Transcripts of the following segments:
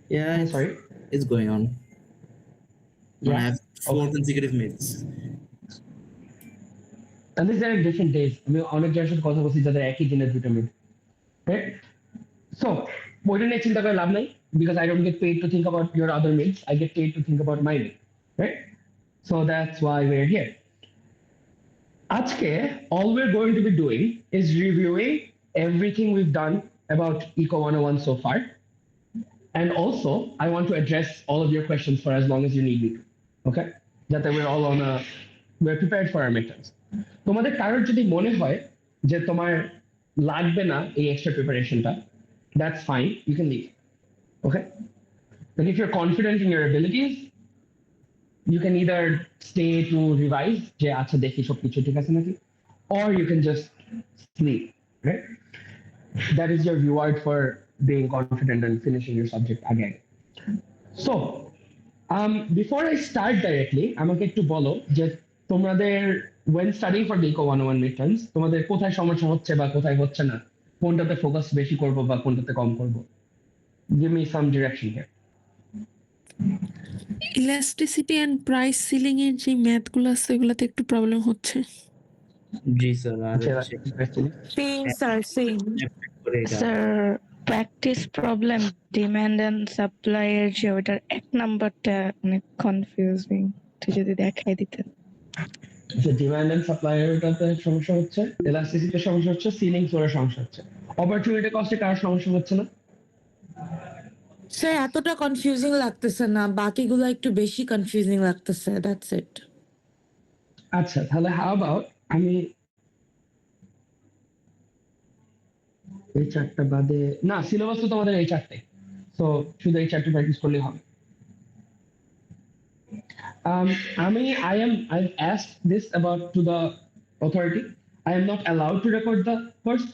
Yeah, Sorry. it's going on. I Yeah. have four Okay. consecutive meets. And these are different days. আমি অনেক জনের সাথে কথা বলছি যাদের একই দিনের দুটো মিড, right? So ওইটা নিয়ে চিন্তা করে লাভ নাই, because I don't get paid to think about your other mids. I get paid to think about my mid, right? So that's why we're here. Ajke, all we're going to be doing is reviewing everything we've done about Eco 101 so far. And also, I want to address all of your questions for as long as you need me to. Okay? That we're all on a, we're prepared for our midterms. তোমাদের কারোর যদি মনে হয় যে তোমার লাগবে না এই এক্সট্রা প্রিপারেশনটা, that's fine, you can leave. Okay? But if you're confident in your abilities, you can either stay to revise যে আচ্ছা দেখি সবকিছু ঠিক আছে নাকি, or you can just sleep, right? That is your reward for being confident and finishing your subject again. So before I start directly, আমাকে একটু বলো যে তোমাদের when studying for the Eco 101 midterms তোমাদের কোথায় সমস্যা হচ্ছে বা কোথায় হচ্ছে না, কোনটাতে ফোকাস বেশি করব বা কোনটাতে কম করব, give me some direction here. Elasticity and price ceiling এর যে ম্যাথগুলো আছে এগুলাতে একটু প্রবলেম হচ্ছে। জি স্যার, আর same sir same sir practice problem, demand and supply এর যে ওটার এক নাম্বারটা অনেক কনফিউজিং, যদি দেখাই দিতেন। ডিমান্ড এন্ড সাপ্লাই এরটাতে সমস্যা হচ্ছে, ইলাস্টিসিটির সমস্যা হচ্ছে, সিলিং ফ্লোরের সমস্যা হচ্ছে, অপরচুনিটি কস্টে কার সমস্যা হচ্ছে না? স্যার এতটা কনফিউজিং লাগতেছে না, বাকিগুলো একটু বেশি কনফিউজিং লাগতেছে, দ্যাটস ইট। আচ্ছা তাহলে হাউ অ্যাবাউট আমি এই চারটা বাদে, না সিলেবাস তো তোমাদের এই চারটে, সো শুধু এই চারটে প্র্যাকটিস করলেই হবে। I've asked this about to the authority. I am not allowed to record the course,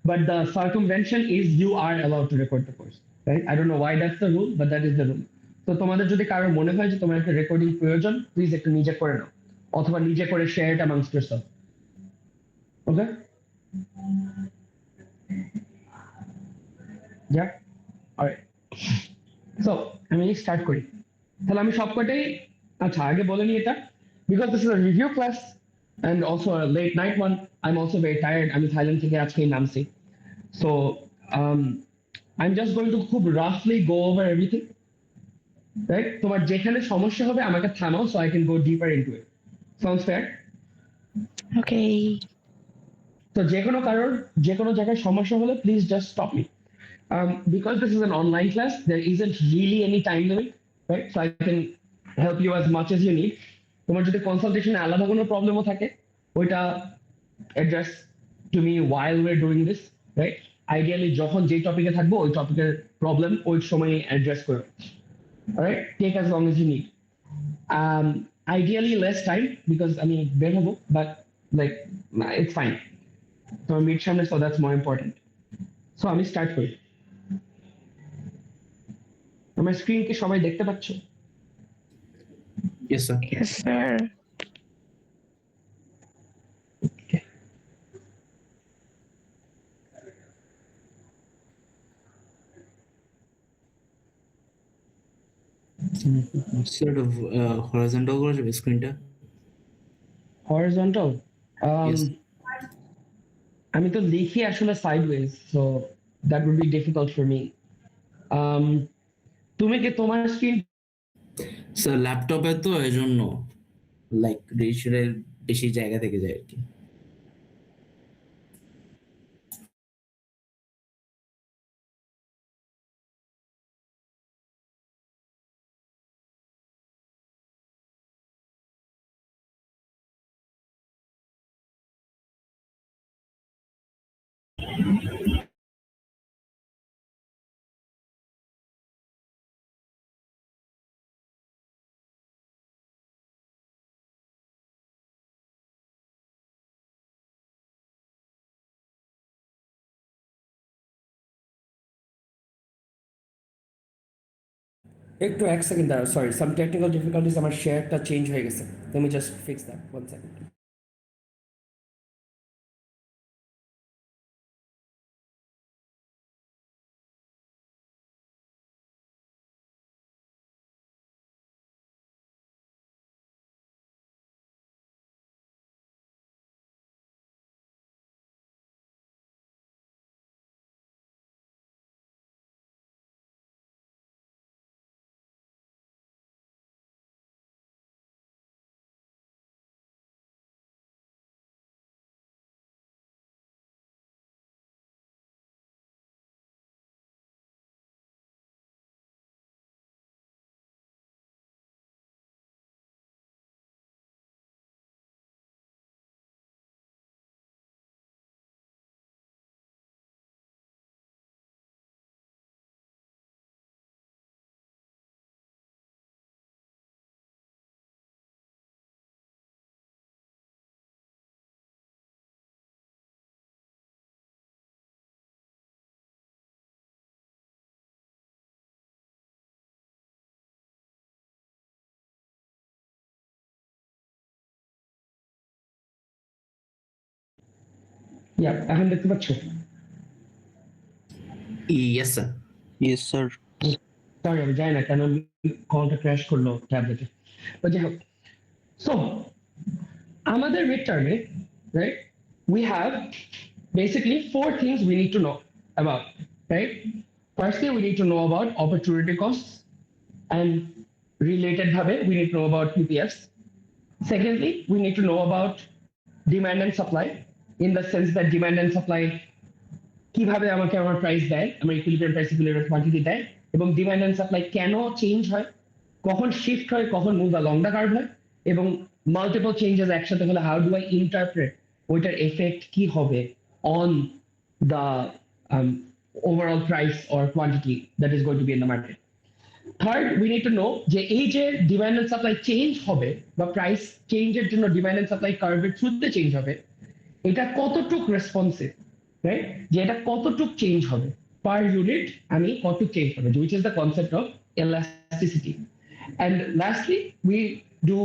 but the circumvention is you are allowed to record the course, right? I don't know why that's the rule, but that is the rule. তো তোমাদের যদি কারো মনে হয় যে তোমার একটা recording প্রয়োজন, প্লিজ একটু নিজে করে নাও, অথবা নিজে করে share it amongst yourself. Okay? Yeah? Alright. So আমি স্টার্ট করি, তাহলে আমি সবকটাই, আচ্ছা আগে বলে নি এটা, because this is a review class and also a late night one, I'm also very tired, আমি থাইল্যান্ড থেকে আজকেই নামছি, so um, I'm just going to খুব roughly go over everything, right? তোমার যেখানে সমস্যা হবে আমাকে থামাও, so I can go deeper into it. Sounds fair? ওকে। তো যে কোনো কারোর যে কোনো জায়গায় সমস্যা হলে please just stop me. Because this is an online class, there isn't really any time limit, right? So I can help you as much as you need. তোমার যদি কনসালটেশনে আলাদা কোনো প্রবলেমও থাকে, ওইটা address to me while we're doing this, right? Ideally যখন যেই টপিকে থাকবো ওই টপিকের প্রবলেম ওই সময় অ্যাড্রেস করো. Alright? Take as long as you need. Ideally less time because আমি বের হবো, but like it's fine. So mid সামনে, so that's more important. So আমি স্টার্ট করি. আমার স্ক্রিন কি সবাই দেখতে পাচ্ছ? Yes sir. Yes sir. Sort of horizontal করে যাবে স্ক্রিনটা। Horizontal. Yes. আমি তো লিখি আসলে sideways, so that would be difficult for me. তুমি কি তোমার স্ক্রিন? স্যার ল্যাপটপে তো এজন্য লাইক রেজিস্টারের বেশি জায়গা থেকে যায় আর কি। একটু এক সেকেন্ড দাঁড়াও, সরি, সাম টেকনিক্যাল ডিফিকাল্টিস, আমার শেয়ারটা চেঞ্জ হয়ে গেছে, let me just fix that, 1 second. ইয়া এখন দেখতে পাচ্ছ? Yes sir. Yes, sir. Sorry আমি জানি না কেন কলটা ক্র্যাশ করলো ট্যাবলেটে। তো যাই হোক, সো আমাদের মিড টার্মে, right, we have basically four things we need to know about, right? Firstly, we need to know about opportunity costs, and related bhabe we need to know about PPS. Secondly, we need to know about demand and supply, in the sense that demand and supply কিভাবে আমাকে আমার price দেয়, আমার equilibrium price equilibrium quantity দেয়, এবং demand and supply কেন change হয়, কখন শিফট হয়, কখন মুভ along the curve হয়, এবং মাল্টিপল চেঞ্জেস একসাথে হলে হাউ ডু আই ইন্টারপ্রেট ওইটার এফেক্ট কি হবে on the overall price or quantity that is going to be in the market. Third, we need to know যে এই যে ডিমান্ড এন্ড সাপ্লাই চেঞ্জ হবে বা প্রাইস চেঞ্জের জন্য ডিমান্ড এন্ড সাপ্লাই কার্ভের থ্রুতে চেঞ্জ হবে, এটা কতটুক রেসপন্সিভ, রাইট, যে এটা কতটুক চেঞ্জ হবে পার ইউনিট, আমি কতটুক চেঞ্জ হবে, which is the concept of elasticity. And lastly, we do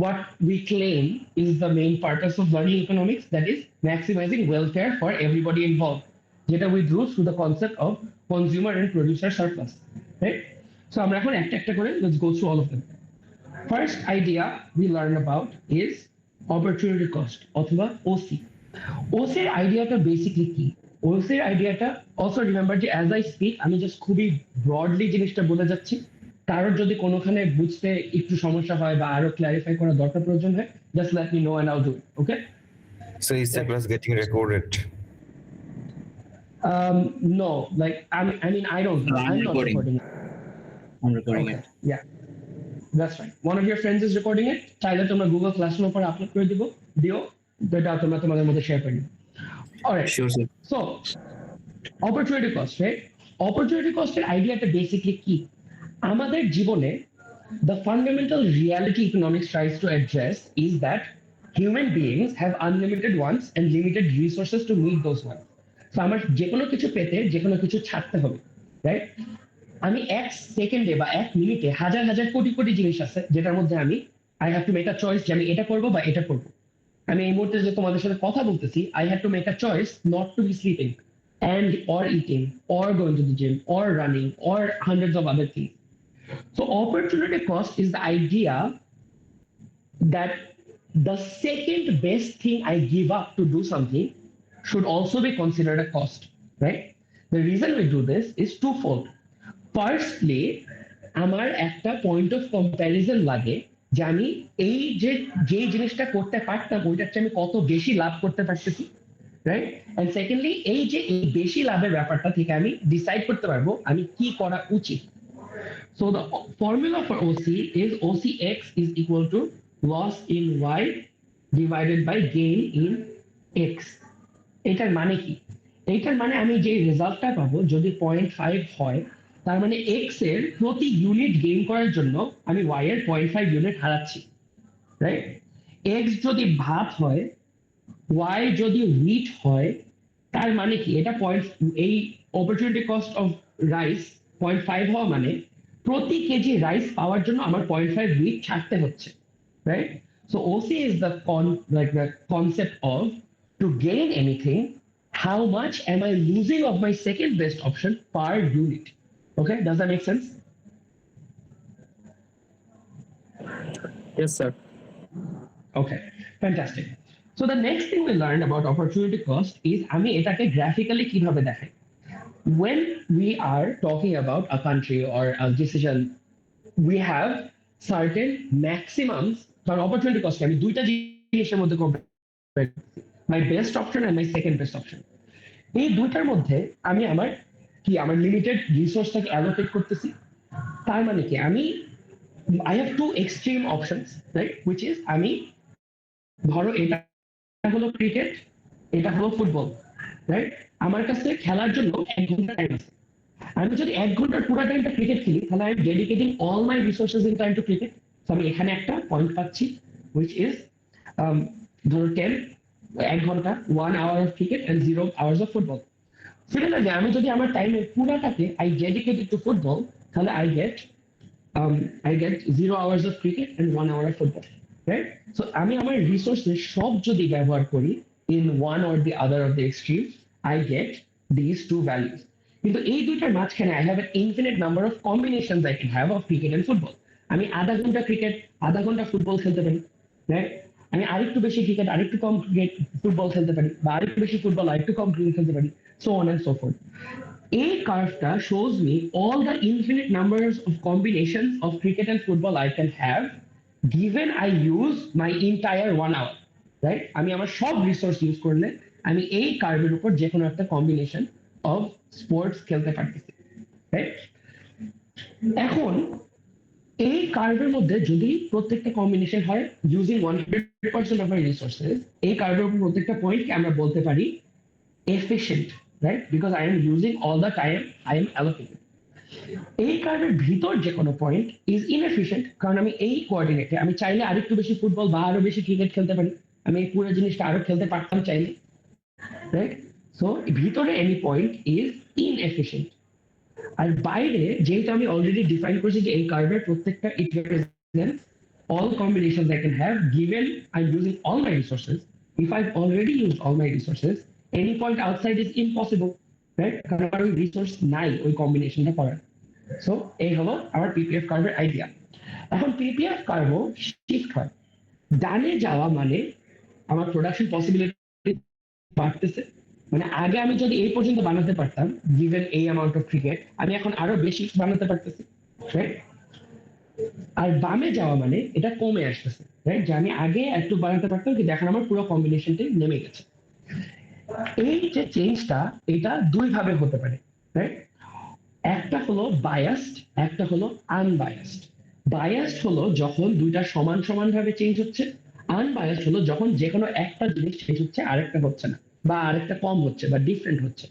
what we claim is the main purpose of learning economics, that is maximizing welfare for everybody involved, যেটা we do through the concept of consumer and producer surplus, right? So আমরা এখন একটা একটা করে let's go through all of them. First idea we learn about is opportunity cost অথবা OC. OC এর আইডিয়াটা basically কি? OC এর আইডিয়াটা, অলসো রিমেম্বার যে অ্যাজ আই স্পিক আমি জাস্ট খুবই ব্রডলি জিনিসটা বলে যাচ্ছি, কারোর যদি কোনোখানে বুঝতে একটু সমস্যা হয় বা আরো ক্ল্যারিফাই করার দরকার প্রয়োজন হয়, just let me know and I'll do it, okay? So is the class getting recorded? No, like I mean I don't know. I'm I'm not recording. recording it. I'm recording Okay. it. Yeah, that's fine. One of your friends is recording it. চাইলে তোমরা Google ক্লাসরুমের উপর upload করে দিও, যেটা তোমরা তোমাদের মধ্যে শেয়ার করে নিও। Alright, Sure, sir. so opportunity cost, right? Opportunity cost এর আইডিয়াটা বেসিক্যালি কি? আমাদের জীবনে the fundamental reality economics tries to address is that human beings have unlimited wants and limited resources to meet those wants. So আমার যে কোনো কিছু পেতে যে কোনো কিছু ছাড়তে হবে, রাইট? আমি এক সেকেন্ডে বা এক মিনিটে হাজার হাজার কোটি কোটি জিনিস আছে যেটার মধ্যে আমি I have to make a choice যে আমি এটা করবো বা এটা করবো। আমি এই মুহূর্তে যে তোমাদের সাথে কথা বলতেছি, I have to make a choice not to be sleeping and or eating or going to the gym or running or hundreds of other things. So opportunity cost is the idea that the second best thing I give up to do something should also be considered a cost, right? The reason we do this is twofold. Firstly, আমার একটা point of comparison লাগে যে আমি এই যে জিনিসটা করতে পারতাম ওইটার চেয়ে আমি কত বেশি লাভ করতে পারতেছি, রাইট? এন্ড সেকেন্ডলি, এই যে এই বেশি লাভের ব্যাপারটা থেকে আমি ডিসাইড করতে পারবো আমি কি করা উচিত। So the formula for OC is OCX is equal to loss in Y divided by gain in X. এটার মানে কি? এইটার মানে আমি যে রেজাল্টটা পাবো যদি 0.5 হয়, তার মানে X এর প্রতি ইউনিট গেইন করার জন্য আমি Y এর 0.5 ইউনিট হারাচ্ছি, রাইট? X যদি ভাত হয়, Y যদি হুইট হয়, তার মানে কি? এটা এই অপরচুনিটি কস্ট অফ রাইস 0.5 হওয়া মানে প্রতি কেজি রাইস পাওয়ার জন্য আমার 0.5 হুইট ছাড়তে হচ্ছে, right? So OC is the the concept of to gain anything, how much am I losing of my second best option per unit? Okay, does that make sense? Yes, sir. Okay, fantastic. So the next thing we learned about opportunity cost is আমি এটাকে graphically কিভাবে দেখাই। When we are talking about a country or a decision, we have certain maximums for opportunity cost. আমি দুইটা জিনিসের মধ্যে compare করছি, my best option and my second best option. এই দুইটার মধ্যে আমি আমার লিমিটেড রিসোর্সটাকে অ্যালোকেট করতেছি। তার মানে কি আমি I have two extreme options, right? Which is আমি ধরো এটা হলো ক্রিকেট, এটা হলো ফুটবল, রাইট? আমার কাছে খেলার জন্য 1 ঘন্টা টাইম আছে। আমি যদি 1 ঘন্টার পুরো টাইমটা ক্রিকেট খেলি, তাহলে I am ডেডিকেটিং all my resources in time to cricket. So আমি এখানে একটা পয়েন্ট পাচ্ছি, which is ধরো 1 ঘন্টা 1 hour of cricket and 0 hours of football. Similarly, আমি যদি আমার টাইমের পুরাটাকে I dedicate it to football, তাহলে I get 0 hours of cricket and 1 hour of football, right? So আমি আমার রিসোর্সের সব যদি ব্যবহার করি in one or the other of the extremes, I get these two values. কিন্তু এই দুইটার মাঝখানে I have an infinite number of combinations I can have of cricket and football. আমি আধা ঘন্টা ক্রিকেট, আধা ঘন্টা ফুটবল খেলতে পারি, right? আমি আরেকটু বেশি ক্রিকেট, আরেকটু কম ক্রিকেট ফুটবল খেলতে পারি, বা আরেকটু বেশি ফুটবল, আরেকটু কম ক্রিকেট খেলতে পারি, so on and so forth. A curve shows me all the infinite numbers of combinations of cricket and football I can have given I use my entire 1 hour, right? আমি আমার সব resource use করলে আমি এই কার্ভের উপর যে কোনো একটা কম্বিনেশন অফ স্পোর্টস খেলতে পারতেছি, রাইট? এখন এই কার্ভের মধ্যে যদি প্রত্যেকটা কম্বিনেশন হয় ইউজিং 100% অফ মাই রিসোর্সেস, এই কার্ভের উপর প্রত্যেকটা পয়েন্টকে আমরা বলতে পারি efficient, right? Because I am using all the time I am allocated. এই কার্ভের ভিতর যে কোনো পয়েন্ট ইজ ইনএফিশিয়েন্ট, কারণ আমি এই কোঅর্ডিনেটে আমি চাইলে আরেকটু বেশি ফুটবল বা আরো বেশি ক্রিকেট খেলতে পারি, আমি এই পুরো জিনিসটা আরো খেলতে পারতাম চাইলে, রাইট? সো ভিতরে এনি পয়েন্ট ইজ ইনএফিশিয়েন্ট। আর বাইরে যেহেতু আমি অলরেডি ডিফাইন করেছি যে এই কার্ভের প্রত্যেকটা ইট represents all combinations I can have given I'm using all my resources. If I've already used all my resources, any point outside is impossible, right? কারণ আমার ওই রিসোর্স নাই ওই কম্বিনেশনটা করার। সো এই হলো আমার পিপিএফ কার্ভের আইডিয়া। এখন পিপিএফ কার্ভও শিফট হয়, ডানে যাওয়া মানে আমার প্রোডাকশন পসিবিলিটি বাড়তেছে, মানে আগে আমি যদি এই পর্যন্ত বানাতে পারতাম গিভেন এই অ্যামাউন্ট অফ ক্রিকেট, আমি এখন আরো বেশি বানাতে পারতেছি, রাইট? আর বামে যাওয়া মানে এটা কমে আসতেছে, রাইট? যে আমি আগে একটু বানাতে পারতাম কিন্তু এখন আমার পুরো কম্বিনেশনটাই নেমে গেছে। এই যে চেঞ্জটা এটা দুই ভাবে হতে পারে, রাইট? একটা হলো বায়াসড, একটা হলো আনবায়াসড। বায়াসড হলো যখন দুইটা সমান সমান ভাবে চেঞ্জ হচ্ছে, আনবায়াসড হলো যখন যে কোনো একটা জিনিস চেঞ্জ হচ্ছে আরেকটা হচ্ছে না, বা আরেকটা কম হচ্ছে বা ডিফারেন্ট হচ্ছে।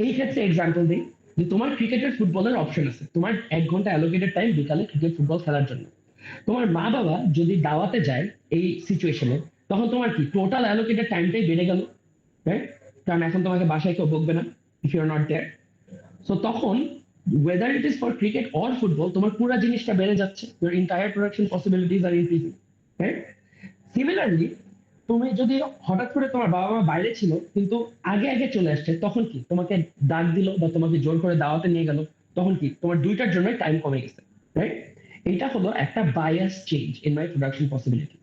এই ক্ষেত্রে এক্সাম্পল দিই যে তোমার ক্রিকেটের ফুটবলের অপশন আছে, তোমার 1 ঘন্টা অ্যালোকেটেড টাইম বিকালে ক্রিকেট ফুটবল খেলার জন্য। তোমার মা বাবা যদি দাওয়াতে যায় এই সিচুয়েশনে, তখন তোমার কি টোটাল অ্যালোকেটেড টাইমটাই বেড়ে গেল, রাইট? কারণ এখন তোমাকে বাসায় কেউ বকবে না if you are not there. So তখন whether it is for cricket or football, তোমার পুরো জিনিসটা বেড়ে যাচ্ছে, your entire production possibilities are increasing, right? Similarly, তুমি যদি হঠাৎ করে তোমার বাবা মা বাইরে ছিল কিন্তু আগে আগে চলে আসছে, তখন কি তোমাকে ডাক দিল বা তোমাকে জোর করে দাওয়াতে নিয়ে গেল, তখন কি তোমার দুইটার জন্য টাইম কমে গেছে, রাইট? এটা হলো একটা bias change in my production possibility.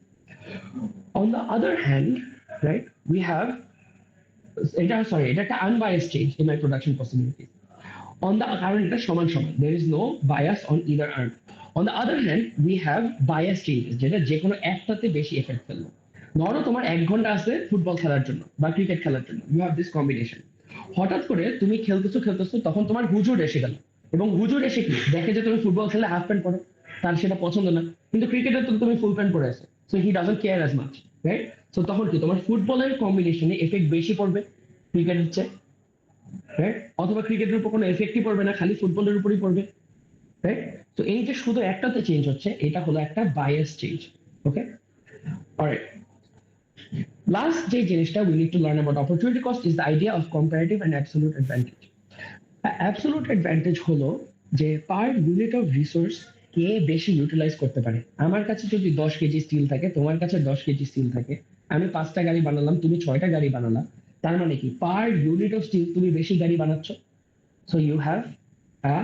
On the other hand, right, we have এটা একটা unbiased change in my production possibility. On the কারণ এটা সমান সমান, there is no bias on either arm. On the other hand, we have bias changes, যেটা যে কোনো একটাতে বেশি এফেক্ট ফেললো। ধরো তোমার 1 ঘন্টা আছে ফুটবল খেলার জন্য বা ক্রিকেট খেলার জন্য, you have this combination. হঠাৎ করে তুমি খেলতেছো তখন তোমার হুজুর এসে গেল, এবং হুজুর এসে কি দেখে যে তুমি ফুটবল খেলে হাফ প্যান্ট পরো, তার সেটা পছন্দ না, কিন্তু ক্রিকেটে তো তুমি ফুল প্যান্ট পরে আছো, so he doesn't care as much, right? So তখন কি তোমার ফুটবলের কম্বিনেশনে এফেক্ট বেশি পড়বে ক্রিকেটের চেয়ে, রাইট? অথবা ক্রিকেটের উপর কোনো এফেক্টই পড়বে না, খালি ফুটবলের উপরই পড়বে, রাইট? তো এই যে শুধু একটাতে চেঞ্জ হচ্ছে, এটা হলো একটা বায়াস চেঞ্জ, ওকে? অলরাইট, লাস্ট যে জিনিসটা we need to learn about opportunity cost is the idea of comparative and absolute advantage. Absolute advantage হলো যে পার ইউনিট অফ রিসোর্স কে বেশি ইউটিলাইজ করতে পারে। আমার কাছে যদি 10 কেজি স্টিল থাকে, তোমার কাছে 10 কেজি স্টিল থাকে, আমি 5টা গাড়ি বানালাম, তুমি 6টা গাড়ি বানালা, তার মানে কি পার ইউনিট অফ স্টিল তুমি বেশি গাড়ি বানাচ্ছ, so you have a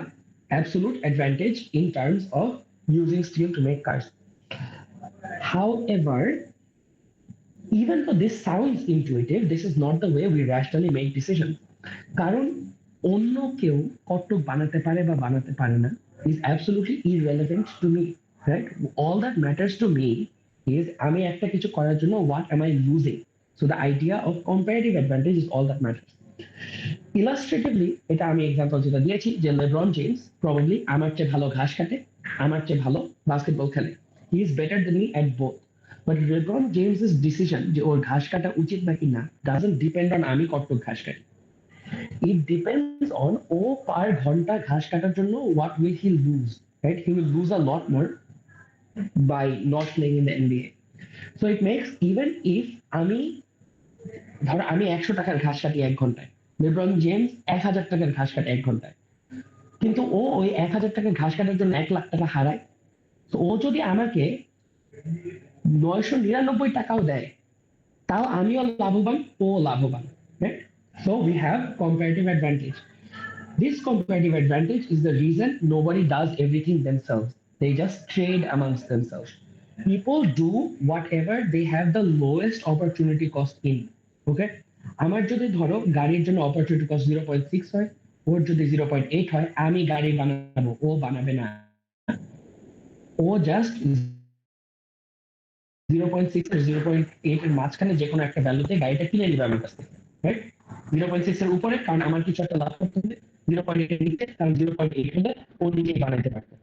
absolute advantage in terms of using steel to make cars. However, even though this sounds intuitive, this is not the way we rationally make decisions. কারণ অন্য কেউ কতটুক বানাতে পারে বা বানাতে পারে না is absolutely irrelevant to me, right? All that matters to me is আমি একটা কিছু করার জন্য what am I using? So the idea of comparative advantage is all that matters. Illustratively, এটা আমি এক্সাম্পল যেটা দিয়েছি যে লেব্রন জেমস প্রবাবলি আমার চেয়ে ভালো ঘাস কাটে, আমার চেয়ে ভালো বাস্কেটবল খেলে, he is better than me at both. But LeBron জেমসের ডিসিশন যে ওর ঘাস কাটা উচিত নাকি না ডাজন্ট ডিপেন্ড অন আমি কতটুকু ঘাস কাটি, ইট ডিপেন্ডস অন ও পার ঘন্টা ঘাস কাটার জন্য what will he lose, right? He will lose a lot more by not playing in the NBA. So it makes even if আমি ধরো আমি 100 টাকার ঘাস কাটি 1 ঘন্টায়, লেব্রন জেমস 1000 টাকার ঘাস কাটে 1 ঘন্টায়, কিন্তু ও ওই 1000 টাকার ঘাস কাটার জন্য 1 লাখ টাকা হারায়। তো ও যদি আমাকে 999 টাকাও দেয়, তাও আমিও লাভবান, ও লাভবান, right? So we have comparative advantage. This comparative advantage is the reason nobody does everything themselves. They just trade amongst themselves. People do whatever they have the lowest opportunity cost in. Okay? আমার যদি ধরো গাড়ির জন্য opportunity cost 0.6 হয়, ওর যদি 0.8 হয়, আমি গাড়ি বানাবো, ও বানাবে না। ও জাস্ট 0.6 আর 0.8 এর মাঝখানে যে কোনো একটা ভ্যালুতে গাড়িটা কিনে নিবে আমার কাছ থেকে, রাইট? 0.6 এর উপরে কারণ আমার কিছু একটা লাভ করতে হবে, 0.8 এর নিচে কারণ 0.8 হলে ও নিজেই বানাইতে পারবে।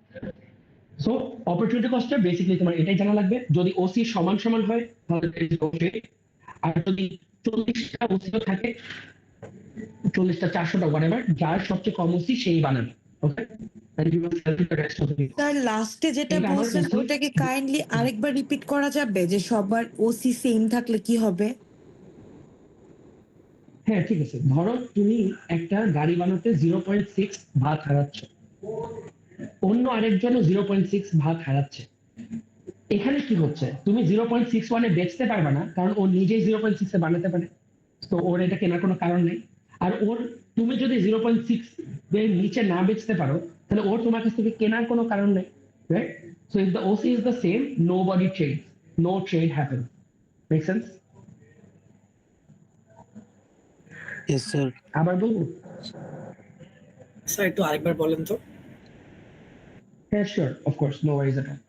সো অপরচুনিটি কস্টটা বেসিক্যালি তোমার এটাই জানা লাগবে। যদি ওসি সমান সমান হয় তাহলে ওকে, আর যদি 40টা ওসিও থাকে, 40টা 400টা whatever, যার সবচেয়ে কম ওসি সেই বানাবে। ওকে, and you will sell the rest of the people. Sir লাস্টে যেটা এটা আমার বলছেন উচিত। ওটাকে কাইন্ডলি আরেকবার রিপিট করা যাবে যে সবার ওসি সেম থাকলে কি হবে? হ্যাঁ ঠিক আছে, ধরো তুমি একটা গাড়ি বানাতে 0.6 ভাগ হারাচ্ছ, অন্য আরেকজন 0.6 ভাগ হারাচ্ছে। এখানে কি হচ্ছে, তুমি 0.61 বেচতে পারবে না কারণ ও নিজেই 0.6 বানাতে পারে, তো ওর এটা কেনার কোনো কারণ নেই। আর ওর, তুমি যদি 0.6 এর নিচে না বেচতে পারো তাহলে ওর তোমার কাছ থেকে কেনার কোনো কারণ নেই, right? So if the OC is the same, nobody trade, no trade happen. Make sense? Yes, sir. আবার বলবো? স্যার একটু আরেকবার বলেন তো। হ্যাঁ sure, of course, no worries at all.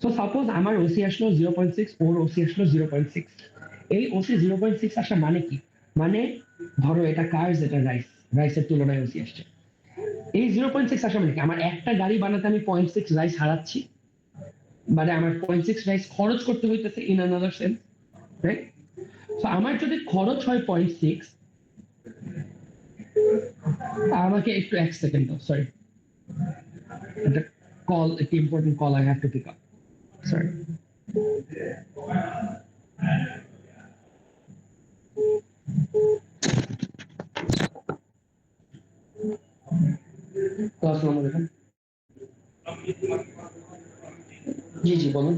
So suppose আমার ওসি আসলো 0.6, ওর ওসি আসলো 0.6। এই ওসি 0.6 আসা মানে কি? মানে ধরো এটা কার্স, এটা রাইস, রাইসের তুলনায় ওসি আসছে। এই 0.6 আসা মানে কি? আমার একটা গাড়ি বানাতে আমি 0.6 রাইস হারাচ্ছি, মানে আমার 0.6 রাইস খরচ করতে হইতেছে in another sense, right? So আমার যদি খরচ হয় 0.6, আমাকে একটু 1 সেকেন্ড দাও, সরি, একটা কল, একটা important call I have to pick up, sorry. আসসালামু আলাইকুম। জি জি বলুন।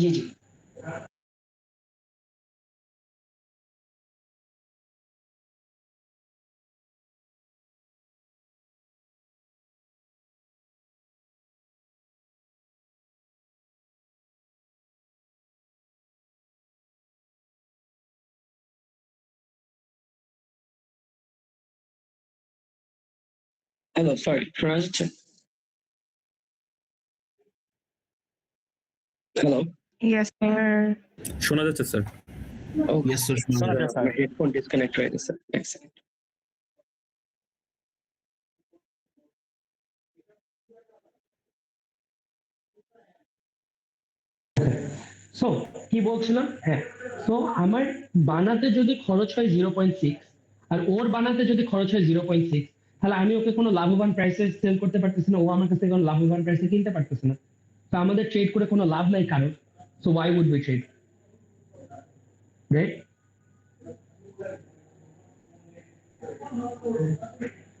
জি জি। হ্যালো, সরি, শোনা যাচ্ছে? Hello, Yes, sir. শোনা যাচ্ছে স্যার। Yes, sir, শোনা শোনা যাচ্ছে। যাচ্ছে। আমার হেডফোন ডিসকানেক্ট হয়ে গেছে, এক সেকেন্ড। সো কি বলছিলাম? হ্যাঁ, সো আমার বানাতে যদি খরচ হয় 0.6 আর ওর বানাতে যদি খরচ হয় 0.6, তাহলে আমি ওকে কোনো লাভবান প্রাইসে সেল করতে পারতেছি না, ও আমার কাছ থেকে কোনো লাভবান প্রাইসে কিনতে পারতেছে না। তো আমাদের ট্রেড করে কোনো লাভ নাই কারণ। So why would we trade, right?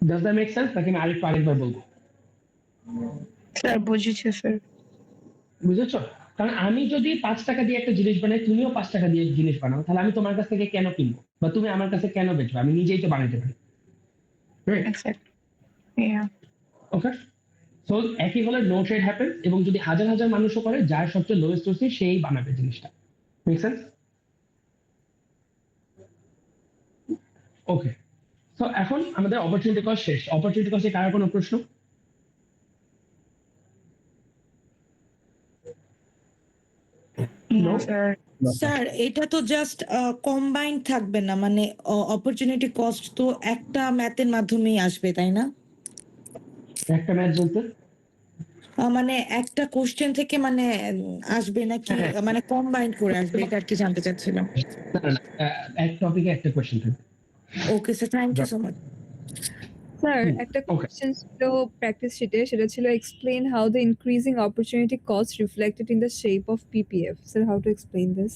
Does that make sense? নাকি আমি আরেকবার বলবো? স্যার বুঝেছি স্যার। বুঝেছো? কারণ আমি যদি 5 টাকা দিয়ে একটা জিনিস বানাই, তুমিও 5 টাকা দিয়ে জিনিস বানাও, তাহলে আমি তোমার কাছ থেকে কেন কিনবো, বা তুমি আমার কাছে কেন বেচবে? আমি নিজেই তো বানাইতে পারি, রাইট? Exactly. Yeah. ওকে, সো একই হলে নো ট্রেড হ্যাপেন, এবং যদি হাজার হাজার মানুষও করে, যার সবচেয়ে লোয়েস্ট ওসি সেই বানাবে জিনিসটা। Make sense? ওকে, সো এখন আমাদের অপরচুনিটি কস্ট শেষ। অপরচুনিটি কস্টে কার কোনো প্রশ্ন? Yeah, No? sir. স্যার এটা তো জাস্ট কম্বাইন্ড থাকবে না, মানে অপরচুনিটি কস্ট তো একটা ম্যাথের মাধ্যমেই আসবে তাই না? একটা ম্যাচ বলতে মানে একটা কোশ্চেন থেকে মানে আসবে নাকি, হ্যাঁ, হ্যাঁ। মানে কম্বাইন্ড করে আসবে, এটা আর কি জানতে চাচ্ছিলাম। না না না, এক টপিকে একটা কোয়েশ্চেন থাকবে। Okay sir, thank you so much. Sir একটা Okay. কোশ্চেন ছিল প্র্যাকটিস শিটে, সেটা ছিল explain how the increasing opportunity cost reflected in the shape of PPF. Sir how to explain this?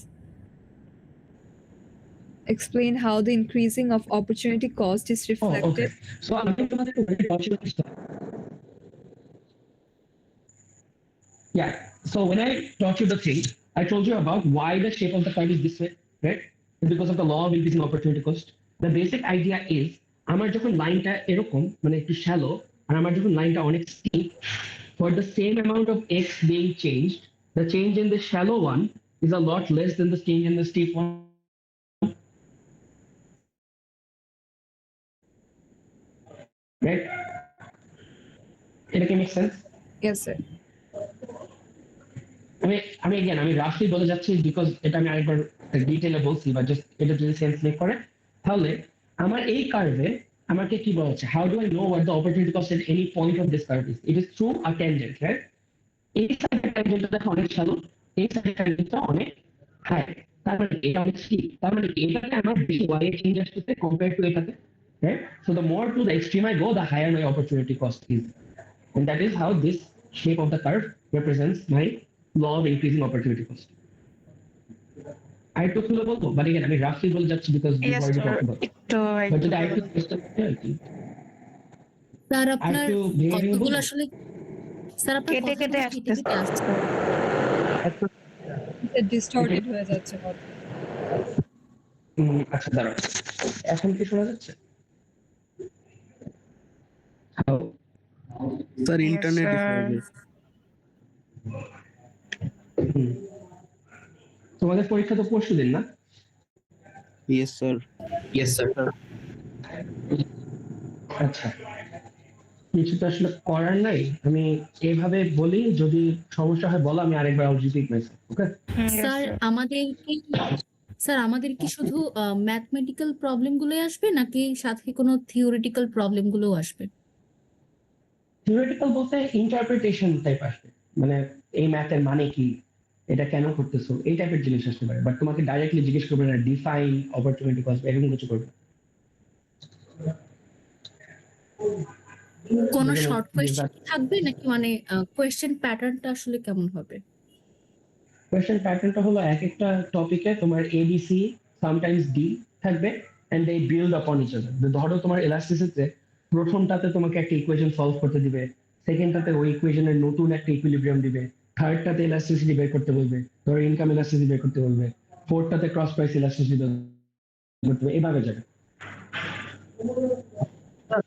Explain how the increasing of opportunity cost is Oh, okay. reflected. So আমি তোমাদেরকে already taught you this. Yeah. So when I taught you the thing, I told you about why the shape of the curve is this way, right? It's because of the law of increasing opportunity cost. The basic idea is আমার যখন লাইনটা এরকম মানে একটু shallow আর আমার যখন লাইনটা অনেক steep, for the same amount of x being changed, the change in the shallow one is a lot less than the change in the steep one. Right? It can make sense. Yes, sir. আমি রাফলি বলে যাচ্ছি because এটা আমি আরেকবার ডিটেইলে বলছি বা just এটা যদি সেন্স মেক করে তাহলে আমার এই কার্ভে আমাকে কি বলা হচ্ছে how do I know what the opportunity cost at any point of this curve is it is through a tangent, right? এই সাইডের ট্যানজেন্টটা দেখো অনেক শ্যালো, এই সাইডের ট্যানজেন্টটা অনেক হাই, তার মানে এটা অনেক স্টিপ, তার মানে এটাতে আমার বেশি ওয়াই এর চেঞ্জ আসতেছে কম্পেয়ার টু এটাতে, right? So the more to the extreme I go the higher my opportunity cost is, and that is how this shape of the curve represents my law of increasing opportunity cost. I took to the ball, but again, I mean, roughly will just because we've Yes, already sir. talked about it. একটু But did I have to sir আপনার to behave in কতগুলো both? আসলে sir আপনার কেটে কেটে কথাগুলো কেটে কেটে আসছে ডিস্টর্টেড হয়ে যাচ্ছে কথা। আচ্ছা দাঁড়াও, এখন কি শোনা যাচ্ছে? How? Sir Yes, internet sir. তোমাদের পরীক্ষা তো পরশু দিন না? Yes sir. Yes sir. আচ্ছা, কিছু তো আসলে করার নাই, আমি এইভাবে বলি, যদি সমস্যা হয় বলো, আমি আরেকবার আউট রিপিট মাইসেলফ, ওকে? স্যার আমাদের কি শুধু ম্যাথমেটিক্যাল প্রবলেম গুলোই আসবে নাকি সাথে কোনো থিওরিটিক্যাল প্রবলেম গুলোও আসবে? থিওরিটিক্যাল বলতে ইন্টারপ্রিটেশন টাইপ আসবে, মানে এই ম্যাথের মানে কি, এটা কেন করতেছো, এই টাইপের জিনিস আসতে পারে, বাট তোমাকে ডাইরেক্টলি জিজ্ঞেস করবে না ডিফাইন অপরচুনিটি কস্ট এরকম কিছু করবে। কোনো যেমন শর্ট কোয়েশ্চেন থাকবে নাকি মানে কোয়েশ্চেন প্যাটার্নটা আসলে কেমন হবে? কোয়েশ্চেন প্যাটার্নটা হলো এক একটা টপিকে তোমার এবিসি সামটাইমস ডি থাকবে এন্ড দে বিল্ড আপন ইচ আদার। ধরো তোমার এলাস্টিসিটিতে প্রথমটাতে তোমাকে একটা ইকুয়েশন সলভ করতে দিবে, সেকেন্ডটাতে ওই ইকুয়েশনের নতুন একটা ইকুইলিব্রিয়াম দিবে, থার্ডটাতে এলাস্টিসিটি বের করতে বলবে, ধরো ইনকাম এলাস্টিসিটি বের করতে বলবে, ফোর্থটাতে ক্রস প্রাইস এলাস্টিসিটি বের করতে হবে, এভাবে যাবে।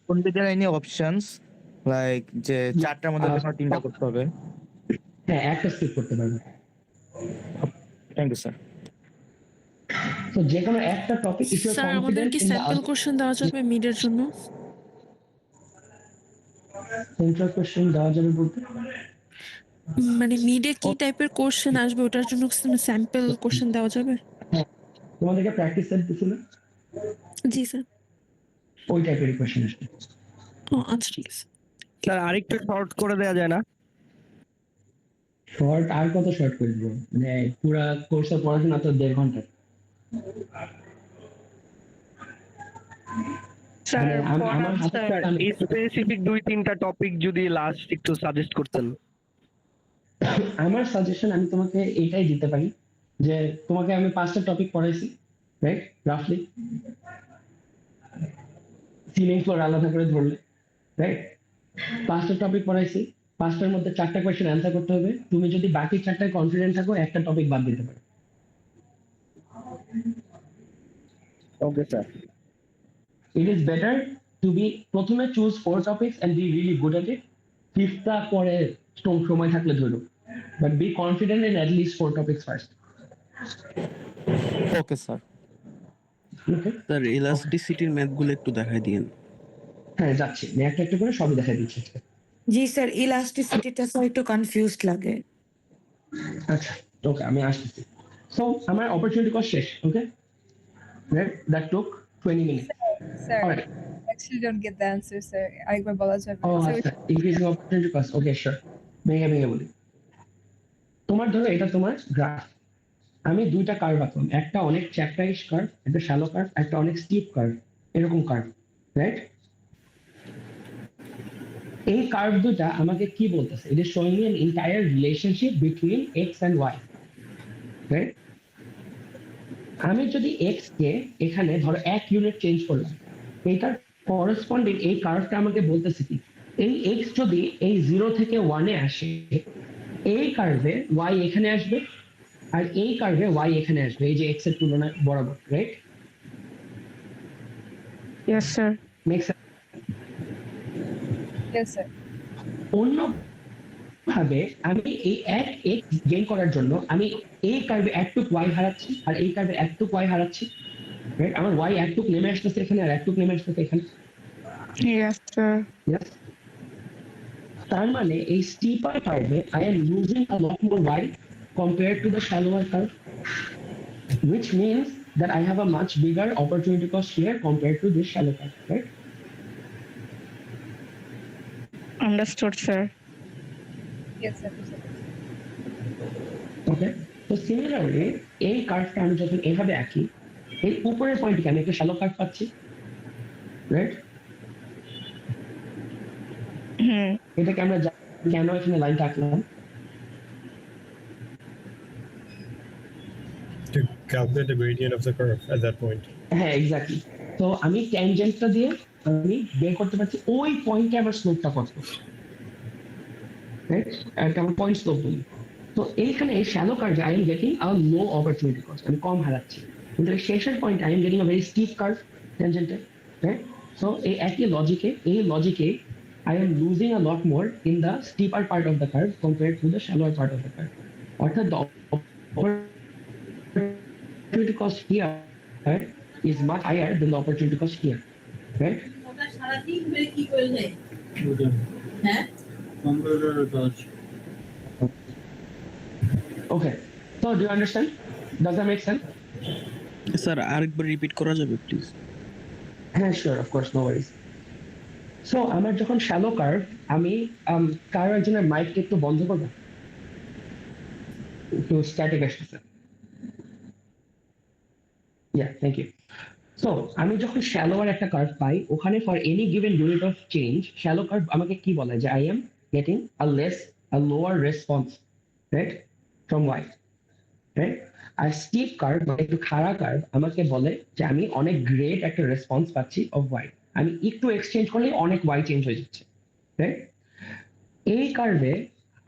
কোন দিকের এনি অপশনস লাইক যে চারটার মধ্যে কোনো তিনটা করতে হবে? হ্যাঁ, একটা স্কিপ করতে পারবে। Thank you sir. তো যে কোনো একটা topic if you are sir আমাদের কনফিডেন্ট কি ইন দ্য স্যাম্পল কোশ্চেন দেওয়া যাবে মিডের জন্য? সেন্ট্রাল কোশ্চেন দেওয়া যাবে বলতে মানে মিডে কি টাইপের কোশ্চেন আসবে ওটার জন্য স্যাম্পল কোশ্চেন দেওয়া যাবে? তোমাদেরকে প্র্যাকটিস সেট দিছিল, জি স্যার। ওই টাইপের কোশ্চেন আসবে। ও আচ্ছা ঠিক আছে। স্যার আরেকটু শর্ট করে দেওয়া যায় না? শর্ট আর কত শর্ট করে দিব, মানে পুরা কোর্সের পড়াশোনা তো 1.5 ঘন্টা। স্যার আমার হাতে স্যার স্পেসিফিক 2-3টা টপিক যদি লাস্ট একটু সাজেস্ট করতেন। আমার সাজেশন আমি তোমাকে এটাই দিতে পারি যে তোমাকে আমি 5টা টপিক পড়াইছি, রাইট? রাফলি সিলিং ফ্লোর আলাদা করে ধরলে, রাইট? 5টা টপিক পড়াইছি, 5টার মধ্যে 4টা কোয়েশ্চেন অ্যান্সার করতে হবে। তুমি যদি বাকি 4টায় কনফিডেন্ট থাকো, একটা টপিক বাদ দিতে পারো। Okay sir. It is better to be প্রথমে choose 4 topics and be really good at it, 5টা পরে সময় থাকলে ধরো, but be confident in at least 4 topics first. Okay sir. Okay? Sir ইলাস্টিসিটির ম্যাথগুলো একটু দেখাই দিয়েন। হ্যাঁ, যাচ্ছি, আমি একটা একটা করে সবই দেখাই দিচ্ছি। জি স্যার, ইলাস্টিসিটিটা স্যার একটু কনফিউজড লাগে। আচ্ছা, ওকে, আমি আসতেছি। সো আমার অপরচুনিটি কস্ট শেষ, okay? Right, that took 20 minutes. Sir, Alright. actually don't get the answer, sir. আরেকবার বলা যাবে? ও Sir, আচ্ছা, increasing opportunity cost, okay sure. ভেঙে বলি। তোমার ধরো এটা তোমার গ্রাফ, আমি 2টা কার্ভ আঁকলাম, একটা অনেক চ্যাপ্টারিশ কার্ভ, একটা শ্যালো কার্ভ, একটা অনেক স্টিপ কার্ভ, এরকম কার্ভ, রাইট? এই কার্ভ দুটা আমাকে কি বলতেছে? It is showing me an entire relationship between X and Y, right? আমি যদি এক্স কে এখানে ধরো 1 ইউনিট চেঞ্জ করলাম, এইটার করেসপন্ডিং এই কার্ভটা আমাকে বলতেছে কি, এই এক্স যদি এই 0 থেকে 1 এ আসে, এই কার্ভে ওয়াই এখানে আসবে, আর এই কার্ভে ওয়াই এখানে আসবে, এই যে এক্স এর তুলনায় বরাবর, right? Yes sir. Make sense? Yes, sir. অন্য ভাবে আমি এই এক এক্স গেইন করার জন্য আমি এই কার্ভে একটুক ওয়াই হারাচ্ছি আর এই কার্ভে একটুক ওয়াই হারাচ্ছি, রাইট? আমার ওয়াই একটুক নেমে আসতেছে এখানে আর একটুক নেমে আসতেছে এখানে। Yes sir. Yes. তার মানে এই stripper কার্ভে I am losing a lot more y compared to the shallower curve, which means that I have a much bigger opportunity cost here compared to this shallow curve, right? Understood sir. Yes, sir. Okay. So similarly, এই কার্ভটা আমি যখন এভাবে আঁকি, এই উপরের পয়েন্টকে আমি একটা shallow curve পাচ্ছি, রাইট? এটাকে আমরা কেন এখানে লাইনটা আঁকলাম? To calculate the gradient of the curve at that point. হ্যাঁ, এক্স্যাক্টলি। তো আমি ট্যানজেন্টটা দিয়ে আমি বের করতে পারছি ওই পয়েন্টে আমার স্লোপটা কত, রাইট? একটা আমার পয়েন্ট স্লোপ বলি। তো এইখানে শ্যালো কার্ভে I am getting a low opportunity cost, আমি কম হারাচ্ছি। কিন্তু এই শেষের পয়েন্টে I am getting a very steep curve ট্যানজেন্টে, রাইট? সো এই একই লজিকে I am losing a lot more in the steeper part of the curve compared to the shallower part of the curve. অর্থাৎ the opportunity cost here is much higher than the opportunity cost here, right? Okay. So do you understand? Does that make sense? Sir আরেকবার repeat করা যাবে please? হ্যাঁ, sure, of course, no worries. So আমার যখন shallow curve, আমি কারো একজনের মাইকটা একটু বন্ধ করবো, একটু স্ট্যাটিক আসতেছে। ইয়া, থ্যাংক ইউ। সো আমি যখন শ্যালোয়ার একটা কার্ভ পাই, ওখানে for any given unit of change shallow curve আমাকে কি বলে, যে I am getting a lower response, right, from Y, right? আর স্টিপ কার্ভ মানে একটু খাড়া কার্ভ আমাকে বলে যে আমি অনেক গ্রেট একটা রেসপন্স পাচ্ছি অফ ওয়াই, আমি একটু এক্সচেঞ্জ করলে অনেক ওয়াই চেঞ্জ হয়ে যাচ্ছে, রাইট? এই কার্ভে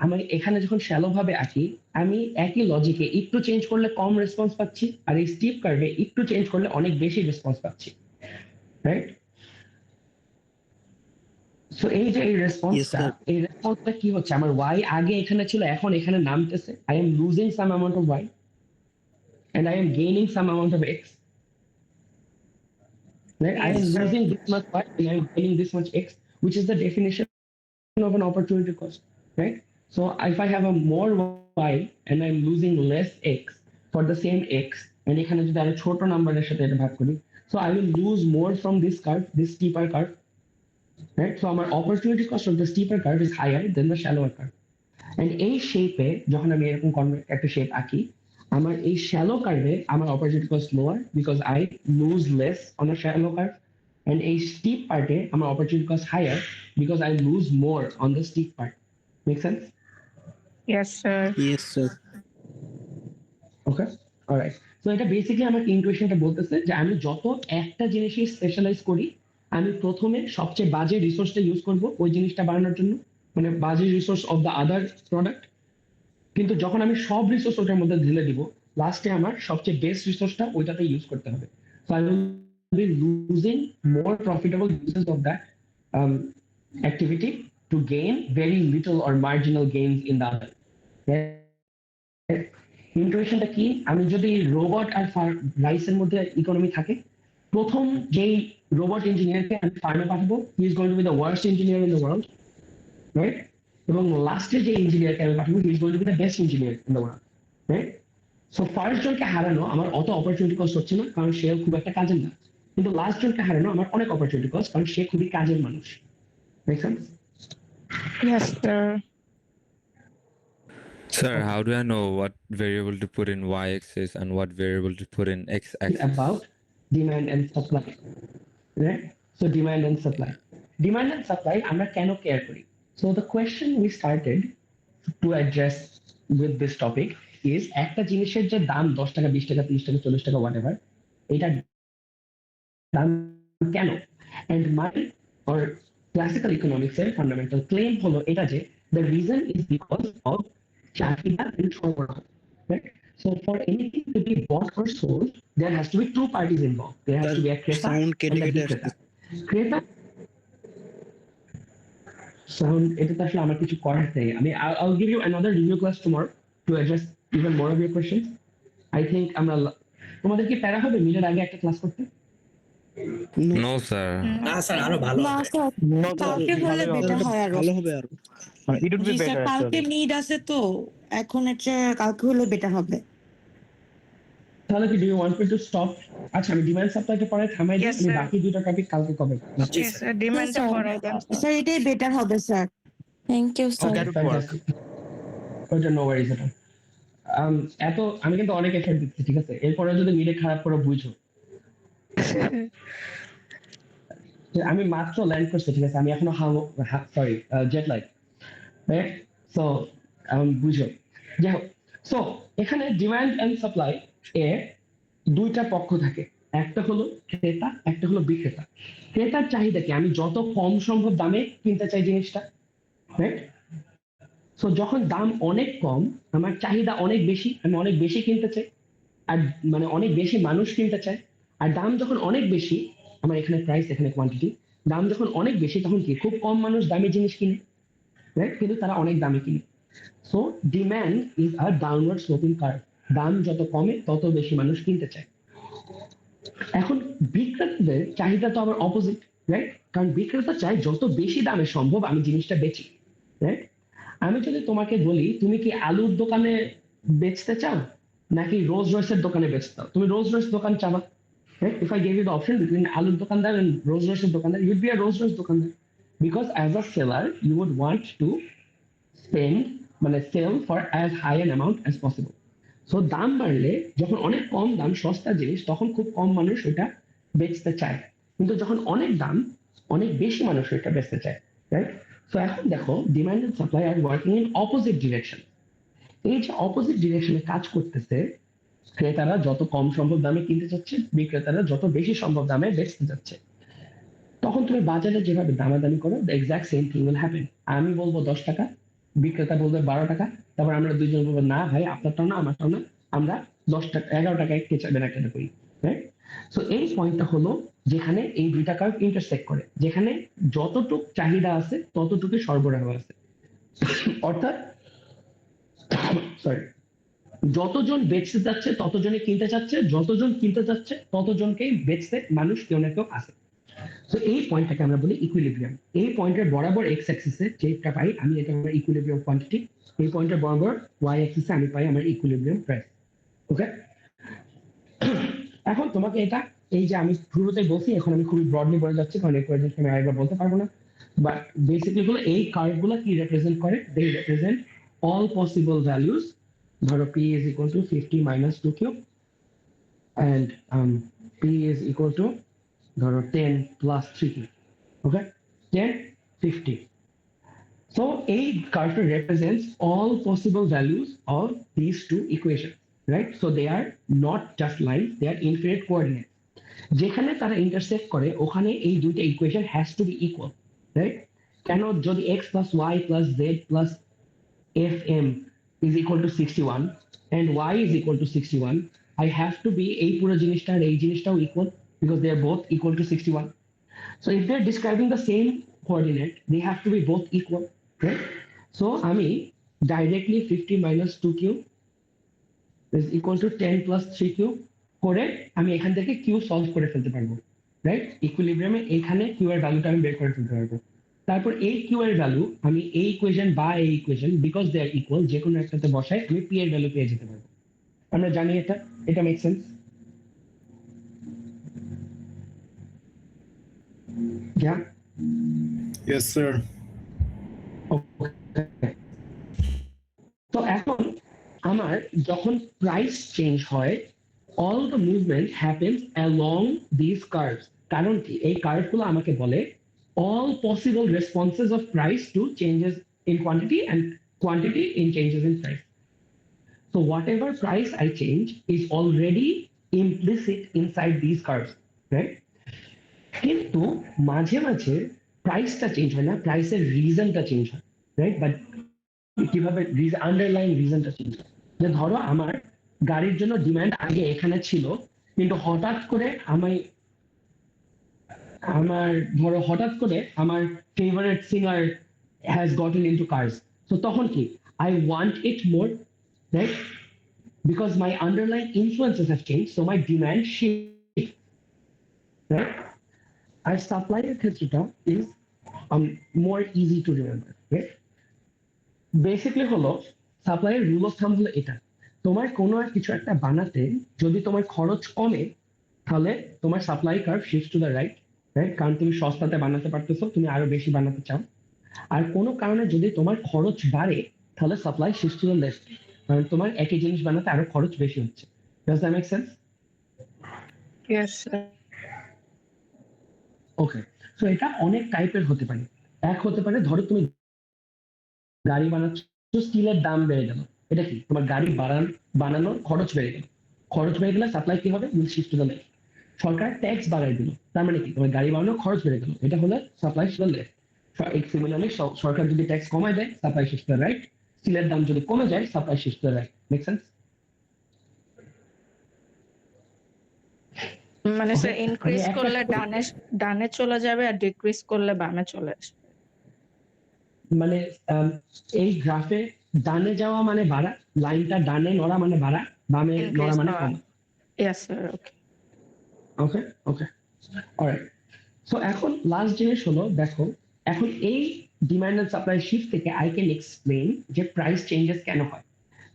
আমি এখানে যখন শ্যালো ভাবে আঁকি, আমি একই লজিকে একটু চেঞ্জ করলে কম রেসপন্স পাচ্ছি, আর এই স্টিপ কার্ভে একটু চেঞ্জ করলে অনেক বেশি রেসপন্স পাচ্ছি, রাইট? সো এই যে এই রেসপন্সটা কি হচ্ছে, আমার ওয়াই আগে এখানে ছিল, এখন এখানে নামতেছে, I am losing some amount of Y and I am gaining some amount of x. Right? I am losing this much y and I am gaining this much x, which is the definition of an opportunity cost, right? So if I have a more y and I am losing less x for the same x, and এখানে যদি আমি ছোট নাম্বারের সাথে এটা ভাগ করি, so I will lose more from this curve, this steeper curve, right? So আমার opportunity cost of the steeper curve is higher than the shallower curve. And এই শেপে যখন আমি এরকম একটা শেপ আঁকি, আমার এই শ্যালো কার্ভে আমার opportunity cost lower because I lose less on a shallow curve, and এই স্টিপ পার্টে আমার opportunity cost higher because I lose more on the steep part. Make sense? Yes sir. Yes sir. Okay, alright. So এটা basically আমার ইনটুইশনটা বলতেছে যে আমি যত একটা জিনিসই স্পেশালাইজ করি, আমি প্রথমে সবচেয়ে বাজে রিসোর্সটা ইউজ করব ওই জিনিসটা বানানোর জন্য, মানে বাজে resource of the other product. কিন্তু যখন আমি সব রিসোর্স ওটার মধ্যে ঢেলে দিব, লাস্টে আমার সবচেয়ে বেস্ট রিসোর্সটা ওইটাতে ইউজ করতে হবে। So I will be losing more profitable uses of that activity to gain very little or marginal gains in the other. ইনটুইশনটা কি, আমি যদি রোবট আর রাইসের মধ্যে ইকোনমি থাকে, প্রথম যেই রোবট ইঞ্জিনিয়ারকে আমি ফার্মে পাঠাবো, he is going to B the worst engineer in the world, right? এবং লাস্টে যে ইঞ্জিনিয়ারকে আমি পাঠাবো, he is going to B the best engineer in the world, right? So first জনকে হারানো আমার অত অপরচুনিটি কস্ট হচ্ছে না, কারণ সে খুব একটা কাজের না। কিন্তু লাস্ট জনকে হারানো আমার অনেক অপরচুনিটি কস্ট, কারণ সে খুবই কাজের মানুষ। Make sense? Yes sir. Sir, how do I know what variable to put in y-axis and what variable to put in x-axis? About demand and supply, right? So demand and supply আমরা কেন care করি? So the question we started to address with this topic is একটা জিনিসের যে দাম 10 টাকা 20 টাকা 30 টাকা 40 টাকা whatever, এটা দাম কেন? And my or classical economics এর fundamental claim হলো এটা যে the reason is because of চাহিদা and সরবরাহ, right? So for anything to be bought or sold, there has to be two parties involved. There has to be a Creta sound কেটে and a কেটে Vikreta. আসছে Creta sound, এটা তো আসলে আমার কিছু করার নেই। I'll give you another review class tomorrow to address even more of your questions. I think তোমাদের কি প্যারা হবে মিলের আগে একটা ক্লাস করতে? No, sir. না স্যার আরো ভালো না হবে। স্যার, No, কালকে হলে বেটার হয় আরো। ভালো হবে আরো it would be G sir, better কালকে actually. নিড আছে তো, এখন কালকে হলে বেটার হবে। তাহলে কি do you want me to stop? আচ্ছা আমি ডিমান্ড সাপ্লাইটা পরে থামাই দিই, Yes, আমি sir. বাকি দুটো টপিক কালকে কভার করব। জি স্যার। ডিমান্ডটা করাই দেন স্যার এটাই বেটার হবে sir. Thank you sir. That would work. ওটা নো ওয়ারিজ এটা। এত আমি কিন্তু অনেক এফর্ট দিচ্ছি, ঠিক আছে? এরপরে যদি মিলে খারাপ করে বুঝো। আমি মাত্র ল্যান্ড করছি, ঠিক আছে? আমি এখনো sorry jet like, right? So বুঝো। যাই হোক, সো এখানে ডিমান্ড এন্ড সাপ্লাই এ দুইটা পক্ষ থাকে, একটা হলো ক্রেতা, একটা হলো বিক্রেতা। ক্রেতার চাহিদা কি? আমি যত কম সম্ভব দামে কিনতে চাই জিনিসটা, রাইট? সো যখন দাম অনেক কম, আমার চাহিদা অনেক বেশি, আমি অনেক বেশি কিনতে চাই, আর মানে অনেক বেশি মানুষ কিনতে চায়। আর দাম যখন অনেক বেশি, আমার এখানে প্রাইস, এখানে কোয়ান্টিটি, দাম যখন অনেক বেশি তখন কি খুব কম মানুষ দামি জিনিস কিনে, রাইট? কিন্তু তারা অনেক দামে কিনে। So demand is a downward sloping curve. দাম যত কমে তত বেশি মানুষ কিনতে চায়। এখন বিক্রেতাদের চাহিদা তো আবার অপোজিট, রাইট? কারণ বিক্রেতা চায় যত বেশি দামে সম্ভব আমি জিনিসটা বেচি, রাইট? আমি যদি তোমাকে বলি তুমি কি আলুর দোকানে বেচতে চাও নাকি রোজ রয়েসের দোকানে বেচতে চাও, তুমি রোজ রয়েস দোকান চাবা, right? If I give you the option between আলুর দোকানদার এন্ড রোজ রয়েসের দোকানদার, you would be a Rolls Royce দোকানদার, because as a seller you would want to spend মানে sell for as high an amount as possible. So দাম বাড়লে যখন অনেক কম দাম সস্তা জিনিস তখন খুব কম মানুষ ওটা বেচতে চায়, কিন্তু যখন অনেক দাম অনেক বেশি মানুষ ওটা বেচতে চায়, রাইট? সো এখন দেখো demand and supply are working in opposite direction. এই যে অপোজিট ডিরেকশনে কাজ করতেছে, ক্রেতারা যত কম সম্ভব দামে কিনতে চাচ্ছে, বিক্রেতারা যত বেশি সম্ভব দামে বেচতে যাচ্ছে। তখন তুমি বাজারে যেভাবে দামাদামি করো, the exact same thing will happen. আমি বলবো 10 টাকা, বিক্রেতা বলবে 12 টাকা, তারপর আমরা দুইজন বলবো না ভাই আপনারটাও না আমারটাও না, আমরা 10 টাকা 11 টাকায় কেনা করি, রাইট? সো এই পয়েন্টটা হলো যেখানে এই দুইটা কার্ভ ইন্টারসেক্ট করে, যেখানে যতটুক চাহিদা আছে ততটুকু সরবরাহ আছে। অর্থাৎ সরি, যতজন বেচতে যাচ্ছে ততজনই কিনতে চাচ্ছে, যতজন কিনতে চাচ্ছে ততজনকেই বেচতে মানুষ কেউ না কেউ আছে। তো এই পয়েন্টটাকে আমরা বলি ইকুইলিব্রিয়াম। এই পয়েন্টের বরাবর এক্স অ্যাক্সিসে যেটা পাই আমি, এটা আমার ইকুইলিব্রিয়াম কোয়ান্টিটি। এই পয়েন্টের বরাবর ওয়াই অ্যাক্সিসে আমি পাই আমার ইকুইলিব্রিয়াম প্রাইস। ওকে, এখন তোমাকে এটা এই যে আমি শুরুতে বলছি, এখন আমি খুবই ব্রডলি বলে যাচ্ছি কারণ এরপরে আমি আরেকবার বলতে পারবো না, বাট বেসিক্যালি হলো এই কার্ভগুলো কি রিপ্রেজেন্ট করে? দে রিপ্রেজেন্ট অল পসিবল ভ্যালুজ। ধরো p is equal to 50 minus 2 cube and p is equal to ধরো 10 plus 3 cube. Okay, 10, 50. So a curve represents all possible values of these two equations, right? So they are not just lines, they are infinite coordinates. যেখানে তারা intersect করে ওখানে এই দুইটা equation has to be equal, right? কেন? যদি x plus y plus z plus fm is equal to 61 and y is equal to 61, I have to be এই পুরো জিনিসটা আর এই জিনিসটাও equal because they are both equal to 61. So if they are describing the same coordinate, they have to be both equal, right? So আমি directly 50 minus 2 cube is equal to 10 plus 3 cube করে আমি এখান থেকে q solve করে ফেলতে পারবো, right? ইকুইলিব্রিয়ামে এখানে q এর ভ্যালুটা আমি বের করে ফেলতে পারবো। তারপর এই q এর ভ্যালু আমি এই ইকুয়েশন বা এই equation because they are equal যে কোনো একটাতে বসাই আমি p এর ভ্যালু পেয়ে যেতে পারবো। আমরা জানি এটা make sense? Yeah. Yes, sir. Okay. তো এখন আমার যখন প্রাইস চেঞ্জ হয়, all the movement happens along these curves. কারণ কি? এই কার্ভগুলো আমাকে বলে all possible responses of price to changes in quantity and quantity in changes in price. So whatever price I change is already implicit inside these curves, right? কিন্তু মাঝে মাঝে প্রাইসটা change হয় না, প্রাইসের রিজনটা চেঞ্জ হয়, রাইট? বাট কিভাবে underline রিজনটা change হয়? যে ধরো আমার গাড়ির জন্য ডিমান্ড আগে এখানে ছিল, কিন্তু হঠাৎ করে ধরো হঠাৎ করে আমার favourite singer has gotten into cars, তো তখন কি I want it more, right? Because my underline influences have change, so my demand shift, right? আর সাপ্লাইয়ের ক্ষেত্রটা is more easy to remember, right? Basically হলো সাপ্লাইয়ের রুল অফ থাম্ব হলো এটা, তোমার কোনো কিছু একটা বানাতে যদি তোমার খরচ কমে তাহলে তোমার supply curve shift to the right, right? কারণ তুমি সস্তাতে বানাতে পারতেছো, তুমি আরো বেশি বানাতে চাও। আর কোনো কারণে যদি তোমার খরচ বাড়ে তাহলে supply shift to the left, কারণ তোমার একই জিনিস বানাতে আরো খরচ বেশি হচ্ছে। Does that make sense? Yes sir. Okay, so এটা অনেক টাইপের হতে পারে। এক হতে পারে ধরো তুমি গাড়ি বানাচ্ছ, স্টিলের দাম বেড়ে গেল, এটা কি তোমার গাড়ি বানানোর খরচ বেড়ে গেল, খরচ বেড়ে গেলে সাপ্লাই কি হবে, will shift to the left. Sarkar tax বাড়াই দিল, তার মানে কি তোমার গাড়ি বানানোর খরচ বেড়ে গেল, এটা হলো supply to the left. Similarly সরকার যদি ট্যাক্স কমায় দেয় supply shift to the right, স্টিলের দাম যদি কমে যায় supply shift to the right. Make sense? মানে স্যার Okay, ইনক্রিজ একটা করলে ডানে চলে যাবে আর ডিক্রিজ করলে বামে চলে আসবে। মানে এই গ্রাফে ডানে যাওয়া মানে বাড়া, লাইনটা ডানে নড়া মানে বাড়া, বামে নড়া মানে কম। Yes sir. Okay okay okay, alright. So এখন লাস্ট জিনিস হলো দেখো, এখন এই ডিমান্ড এন্ড সাপ্লাই শিফট থেকে আই ক্যান এক্সপ্লেইন যে প্রাইস চেঞ্জেস কেন হয়।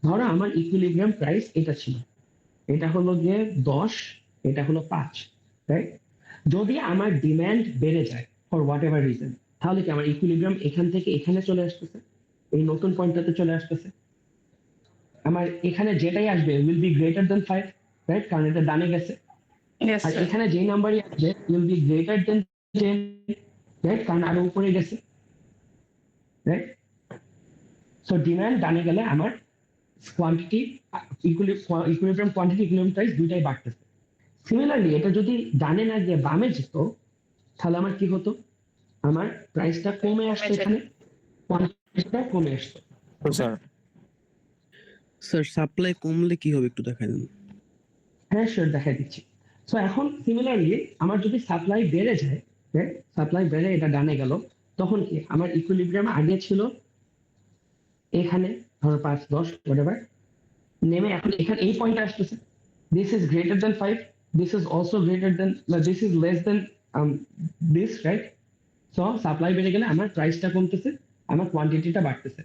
ধরো আমার ইকুইলিব্রিয়াম প্রাইস এটা ছিল, এটা হলো গিয়ে 10, এটা হলো 5, রাইট? যদি আমার ডিমান্ড বেড়ে যায় ফর হোয়াট এভার রিজন, তাহলে কি আমার ইকুইলিব্রিয়াম এখান থেকে এখানে চলে আসতেছে, এই নতুন পয়েন্টটাতে চলে আসতেছে। আমার এখানে যেটাই আসবে will be greater than 5, right? কারণ এটা ডানে গেছে। ইয়েস আর স্যার। এখানে যে নাম্বারই আসবে will be greater than 10, right? কারণ আরো উপরে গেছে, রাইট? সো ডিমান্ড ডানে গেলে আমার quantity equilibrium quantity equilibrium price দুইটাই বাড়তেছে। সিমিলারলি এটা যদি ডানে না গিয়ে বামে যেত তাহলে আমার কি হতো, আমার প্রাইসটা কমে আসতো, এখানে কোয়ান্টিটিটা কমে আসতো। স্যার সাপ্লাই কমলে কি হবে একটু দেখাই দেন। হ্যাঁ শিওর, দেখাই দিচ্ছি। সো এখন সিমিলারলি আমার যদি সাপ্লাই বেড়ে যায়, সাপ্লাই বেড়ে এটা ডানে গেল, তখন কি আমার ইকুইলিব্রিয়াম আগে ছিল এখানে ধরো 5, 10 হোয়াটএভার, নেমে এখন এখানে এই পয়েন্টে আসতেছে, this is greater than 5, this is also greater than, this is less than this, right? So supply বেড়ে গেলে আমার প্রাইসটা কমতেছে, আমার কোয়ান্টিটিটা বাড়তেছে।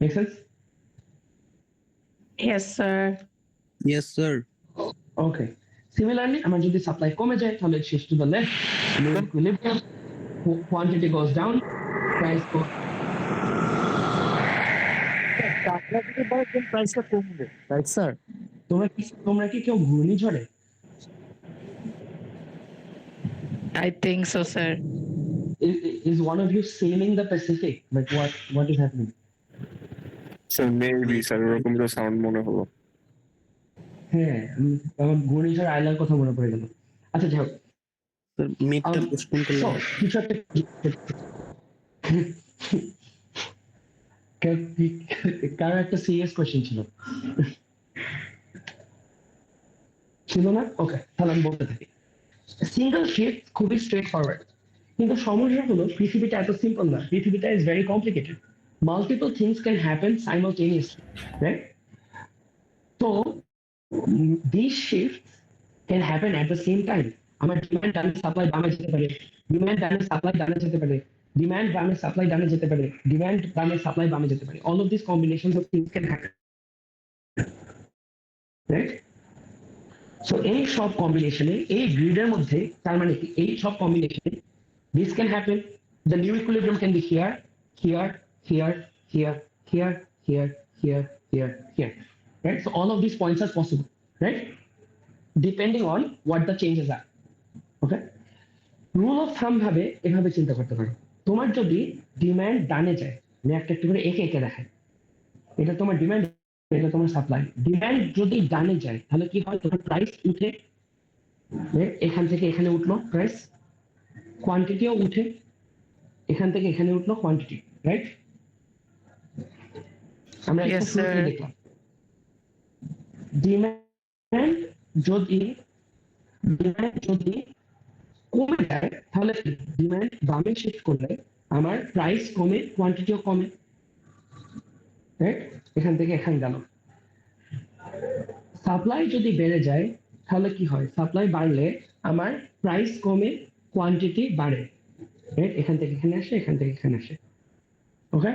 Make sense? Yes sir. Yes sir. Okay, similarly আমার যদি সাপ্লাই কমে যায় তাহলে it shifts to the left, equilibrium, quantity goes down, price goes প্রাইসটা কমবে, রাইট স্যার? তোমরা কি কেউ ঘূর্ণিঝড়ে? I think so sir. Is one of you sailing the Pacific? Like what is happening? Sir maybe sir ওরকম তো sound মনে হলো। হ্যাঁ, আমার ঘূর্ণিঝড় আইলার কথা মনে পড়ে গেল। আচ্ছা যাই হোক, স্যার মিডটা পোস্টপোন করলে so, কিছু একটা কারো একটা সিরিয়াস কোয়েশ্চেন ছিল না? ওকে, তাহলে আমি বলতে থাকি। সিঙ্গেল শিফট খুবই স্ট্রেট ফরওয়ার্ড, কিন্তু সমস্যা হলো পৃথিবীটা এত সিম্পল না, পৃথিবীটা is very complicated, multiple things can happen simultaneously, right? তো this shift can happen at the same time. আমার ডিমান্ড ডানে সাপ্লাই বামে যেতে পারে, ডিমান্ড ডানে সাপ্লাই ডানে যেতে পারে, ডিমান্ড বামে সাপ্লাই ডানে যেতে পারে, ডিমান্ড বামে সাপ্লাই বামে যেতে পারে। All of this combinations of things can happen, right? So এই সব কম্বিনেশনে, এই গ্রিডের মধ্যে, তার মানে কি এই সব কম্বিনেশনে this can happen, the new equilibrium can be here, here, here, here, here, here, here, here, here, right? So all of these points are possible, right? Depending on what the changes are, okay? Rule of thumb ভাবে এভাবে চিন্তা করতে পারো, তোমার যদি demand ডানে যায়, আমি একটা একটু করে একে একে দেখাই, এটা তোমার ডিমান্ড, এটা তোমার সাপ্লাই। ডিমান্ড যদি ডানে যায় তাহলে কি হয়, তোমার প্রাইস উঠে, এখান থেকে এখানে উঠলো প্রাইস, কোয়ান্টিটিও উঠে, এখান থেকে এখানে উঠলো কোয়ান্টিটি, রাইট? আমরা Yes, এটা শুরুতেই sir. দেখলাম। ডিমান্ড যদি কমে যায় তাহলে ডিমান্ড দামে শিফট করলে আমার প্রাইস কমে কোয়ান্টিটিও কমে, রাইট? এখান থেকে এখানে গেল। সাপ্লাই যদি বেড়ে যায় তাহলে কি হয়? সাপ্লাই বাড়লে আমার প্রাইস কমে কোয়ান্টিটি বাড়ে, রাইট? এখান থেকে এখানে আসে, এখান থেকে এখানে আসে, ওকে?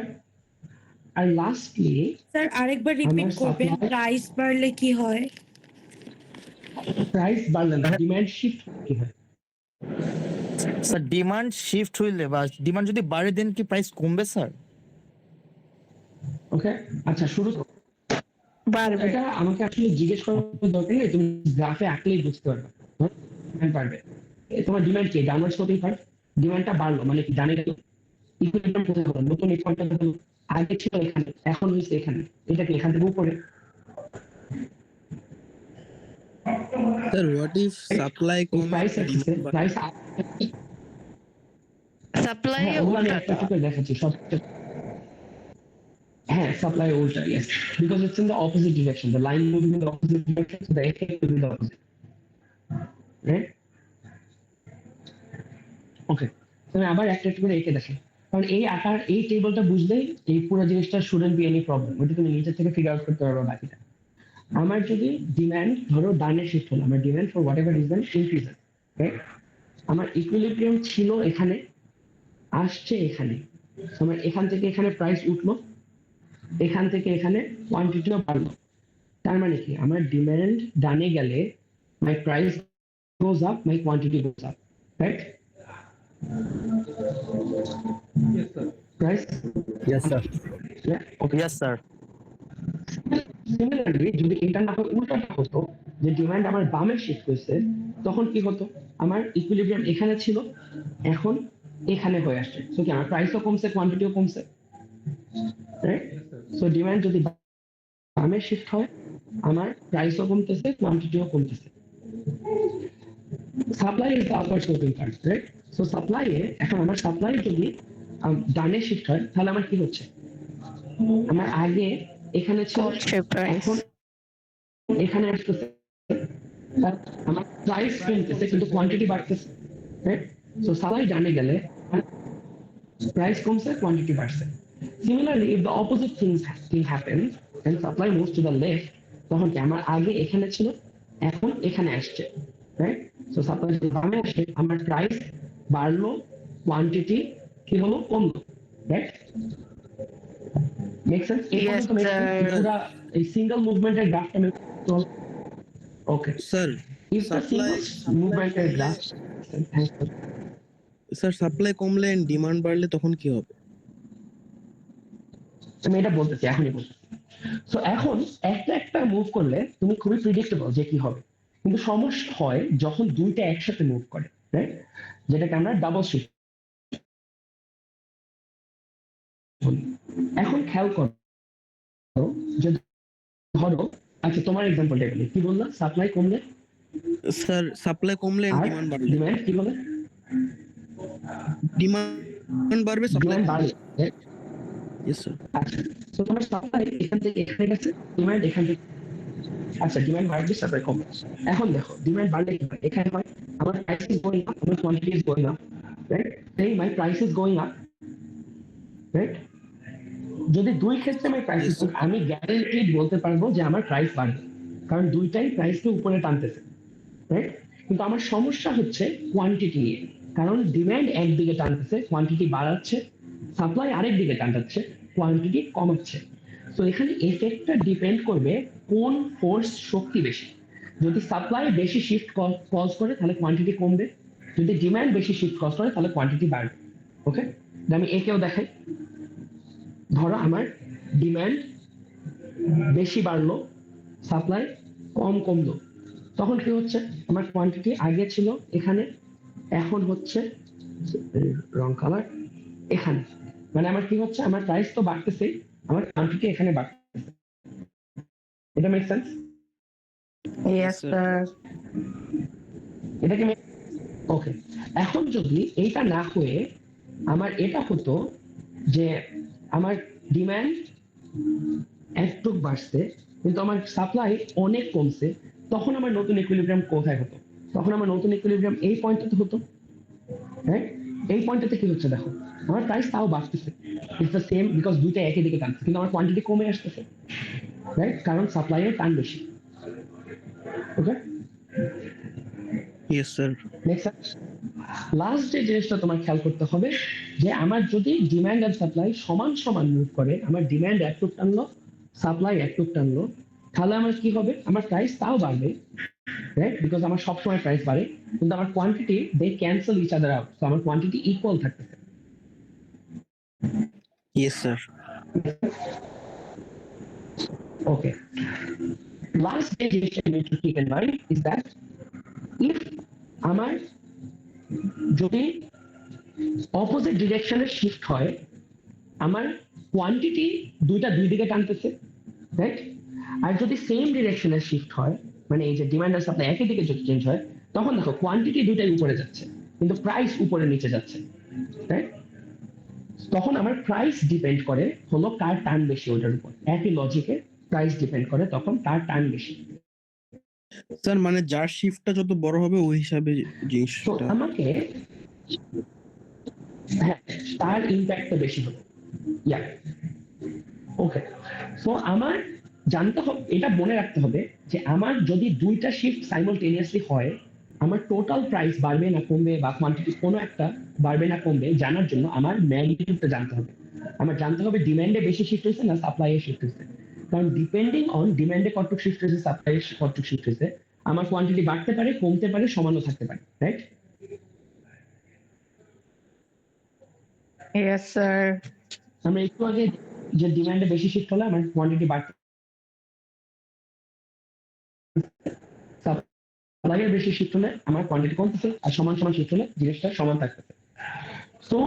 আর লাস্টলি স্যার আরেকবার রিপিট আমার করবেন, supply- প্রাইস বাড়লে কি হয়? প্রাইস বাড়লে না, ডিমান্ড শিফট কি হয়? স্যার ডিমান্ড শিফট হইলে বা ডিমান্ড যদি বাড়ে দেন কি প্রাইস কমবে স্যার? ওকে, আচ্ছা শুরু করো। এটা আমাকে আসলে জিজ্ঞেস করার দরকার নেই, তুমি গ্রাফে আঁকলেই বুঝতে পারবে। ডিমান্ড বাড়বে, তোমার ডিমান্ড কি? Downward sloping curve. ডিমান্ডটা বাড়লো মানে কি? ডানে গেল, ইকুইলিব্রিয়াম কোথায় হলো? নতুন এই পয়েন্টটা হলো, আগে ছিল এখানে, এখন হয়েছে এখানে। এটা কি এখান থেকে উপরে? স্যার হোয়াট ইফ সাপ্লাই কমে প্রাইস প্রাইস সাপ্লাই হ্যাঁ, ওগুলো আমি একটা একটা করে দেখাচ্ছি সব। হ্যাঁ, সাপ্লাই উল্টা, yes, because it's in the opposite direction, the line moving in the opposite direction, so the effect will be the opposite, right? Okay, তুমি আবার একটা একটা করে এঁকে দেখো, কারণ এই আকার এই টেবিলটা বুঝলেই এই পুরো জিনিসটা শুডন্ট বি এনি প্রবলেম, ওটা তুমি নিজে থেকে ফিগার আউট করতে পারবে বাকিটা। আমার যদি ডিমান্ড ধরো ডানে শিফট হলো, আমার demand for what ever reason increase, right? আমার ইকুইলিব্রিয়াম ছিল এখানে, আসছে এখানে, আমার এখান থেকে এখানে প্রাইস উঠলো, এখান থেকে এখানে কোয়ান্টিটিও বাড়লো। তার মানে কি? আমার ডিমান্ড ডানে গেলে my price goes up, my quantity goes up, right? Price, Yes, sir. Okay, yes sir. Similarly যদি এটা না হয় উল্টাটা হতো, যে ডিমান্ড আমার বামে শিফট হয়েছে, তখন কি হতো? আমার ইকুইলিব্রিয়াম এখানে ছিল, এখন এখানে হয়ে আসছে, সো কি আমার প্রাইসও কমছে, কোয়ান্টিটিও কমছে, রাইট? সো ডিমান্ড যদি বামে শিফট হয়, আমার প্রাইসও কমতেছে, কোয়ান্টিটিও কমতেছে। Supply is the upper sloping curve, right? So supply এখন আমার সাপ্লাই যদি ডানে শিফট হয় তাহলে আমার কি হচ্ছে? আমার আগে এখানে ছিল, এখন এখানে আসতেছে, আমার প্রাইস কমতেছে কিন্তু কোয়ান্টিটি বাড়তেছে, রাইট? সো সাপ্লাই ডানে গেলে প্রাইস কমছে, কোয়ান্টিটি বাড়ছে। Similarly, if the opposite thing happens and supply moves to the left, তখন কি? আমার আগে এখানে ছিল, এখন এখানে আসছে, রাইট? সো সাপ্লাই যদি বামে আসে, আমার প্রাইস বাড়লো, কোয়ান্টিটি কি হলো? কমলো, right? Make sense? Yes, sir. পুরো এই সিঙ্গেল মুভমেন্টের গ্রাফটা আমি okay sir if the single মুভমেন্টের গ্রাফ, স্যার সাপ্লাই কমলে ডিমান্ড বাড়লে তখন কি হবে? আমি এটা বলতেছি, এখনই বলতেছি। সো এখন একটা একটা মুভ করলে তুমি খুবই প্রিডিক্টেবল যে কি হবে, কিন্তু সমস্যা হয় যখন দুইটা একসাথে মুভ করে, রাইট? যেটাকে আমরা ডাবল শিফট। এখন খেয়াল করো যে ধরো, আচ্ছা তোমার এক্সাম্পলটা বলি, কি বললাম? সাপ্লাই কমলে স্যার সাপ্লাই কমলে আর ডিমান্ড বাড়লে, ডিমান্ড কি বলে? ডিমান্ড বাড়বে, সাপ্লাই ডিমান্ড বাড়ে, right? Yes sir. আচ্ছা, তো তোমার সাপ্লাই এখান থেকে এখানে গেছে, ডিমান্ড এখান থেকে, আচ্ছা ডিমান্ড বাড়বে, সাপ্লাই কমবে। এখন দেখো ডিমান্ড বাড়লে কি হয়? এখানে হয় আমার প্রাইস ইজ গোইং আপ, আমার quantity is going up, right? এই my price is going up, right? যদি দুই ক্ষেত্রে আমার প্রাইস, আমি গ্যারান্টিড বলতে পারবো যে আমার প্রাইস বাড়বে, কারণ দুইটাই প্রাইসকে উপরে টানতেছে, রাইট? কিন্তু আমার সমস্যা হচ্ছে কোয়ান্টিটি নিয়ে, কারণ ডিমান্ড একদিকে টানতেছে, কোয়ান্টিটি বাড়াচ্ছে, সাপ্লাই আরেক দিকে টানতেছে, কোয়ান্টিটি কমাচ্ছে। তো এখানে এফেক্টটা ডিপেন্ড করবে কোন ফোর্স শক্তি বেশি। যদি সাপ্লাই বেশি শিফট কজ করে তাহলে কোয়ান্টিটি কমবে, যদি ডিমান্ড বেশি শিফট কজ করে তাহলে কোয়ান্টিটি বাড়বে, ওকে? আমি একেও দেখাই, ধরো আমার ডিমান্ড বেশি বাড়লো, সাপ্লাই কম কমলো, তখন কি হচ্ছে? আমার কোয়ান্টিটি আগে ছিল এখানে, এখন হচ্ছে রং কালার এখানে, মানে আমার কি হচ্ছে? আমার প্রাইস তো বাড়তেছে, আমার কোয়ান্টিটি এখানে বাড়তেছে। এটা মেক সেন্স? Yes, sir. এটা কি ওকে? এখন যদি এইটা না হয়ে আমার এটা হতো যে আমার ডিমান্ড একটু বাড়ছে, কিন্তু আমার সাপ্লাই অনেক কমছে, তখন আমার নতুন ইকুইলিব্রিয়াম কোথায় হতো? তখন আমার নতুন ইকুইলিব্রিয়াম এই পয়েন্টটাতে হতো, রাইট? এই পয়েন্টটাতে কি হচ্ছে দেখো, আমার প্রাইস তাও বাড়তেছে, ইটস দ্য সেম, বিকজ দুইটা একই দিকে টানছে, কিন্তু আমার কোয়ান্টিটি কমে আসতেছে, রাইট? কারণ সাপ্লাইয়ের টান বেশি। ওকে, ইয়েস স্যার। নেক্সট লাস্ট যে জিনিসটা তোমার খেয়াল করতে হবে, যে আমার যদি ডিমান্ড আর সাপ্লাই সমান সমান মুভ করে, আমার ডিমান্ড একটু টানলো, সাপ্লাই একটু টানলো, তাহলে আমার কি হবে? আমার প্রাইস তাও বাড়বে, রাইট? বিকজ আমার সবসময় প্রাইস বাড়ে, কিন্তু আমার কোয়ান্টিটি দে ক্যান্সেল ইচ আদার আউট, তো আমার কোয়ান্টিটি ইকুয়াল থাকতেছে। Yes sir. Okay. Last thing you need to keep in mind is that if আমার যদি অপোজিট ডিরেকশনে শিফট হয়, আমার কোয়ান্টিটি দুইটা দুই দিকে টানতেছে, রাইট? আর যদি সেম ডিরেকশনে শিফট হয়, মানে এই যে ডিমান্ড আর সাপ্লাই একই দিকে যদি চেঞ্জ হয়, তখন দেখো কোয়ান্টিটি দুইটাই উপরে যাচ্ছে, কিন্তু প্রাইস উপরে নিচে যাচ্ছে, রাইট? তখন আমার প্রাইস ডিপেন্ড করে হলো কার টান বেশি ওটার উপর। একই লজিকে প্রাইস ডিপেন্ড করে তখন কার টান বেশি। স্যার মানে যার শিফটটা যত বড় হবে ওই হিসাবে তো জিনিসটা। আমাকে হ্যাঁ, তার ইম্প্যাক্টটা বেশি হবে। ইয়া, ওকে। সো আমার জানতে হবে, এটা মনে রাখতে হবে যে আমার যদি দুইটা শিফট সাইমultaneously হয়, আমার টোটাল প্রাইস বাড়বে না কমবে, বা কোয়ান্টিটি কোনো একটা বাড়বে না কমবে, জানার জন্য আমার ম্যাগনিটিউডটা জানতে হবে। আমার জানতে হবে ডিমান্ডে বেশি শিফট হয়েছে না সাপ্লাইয়ে শিফট হয়েছে, কারণ ডিপেন্ডিং অন ডিমান্ডে কতটুকু শিফট হয়েছে, সাপ্লাইয়ে কতটুকু শিফট হয়েছে, আমার কোয়ান্টিটি বাড়তে পারে, কমতে পারে, সমানও থাকতে পারে, রাইট? Yes sir. আমরা একটু আগে যে ডিমান্ডে বেশি শিফট হলে আমার কোয়ান্টিটি বাড়তে, সাপ্লাইয়ের বেশি শিফট হলে আমার কোয়ান্টিটি কমতেছে, আর সমান সমান শিফট হলে জিনিসটা সমান থাকতেছে। সো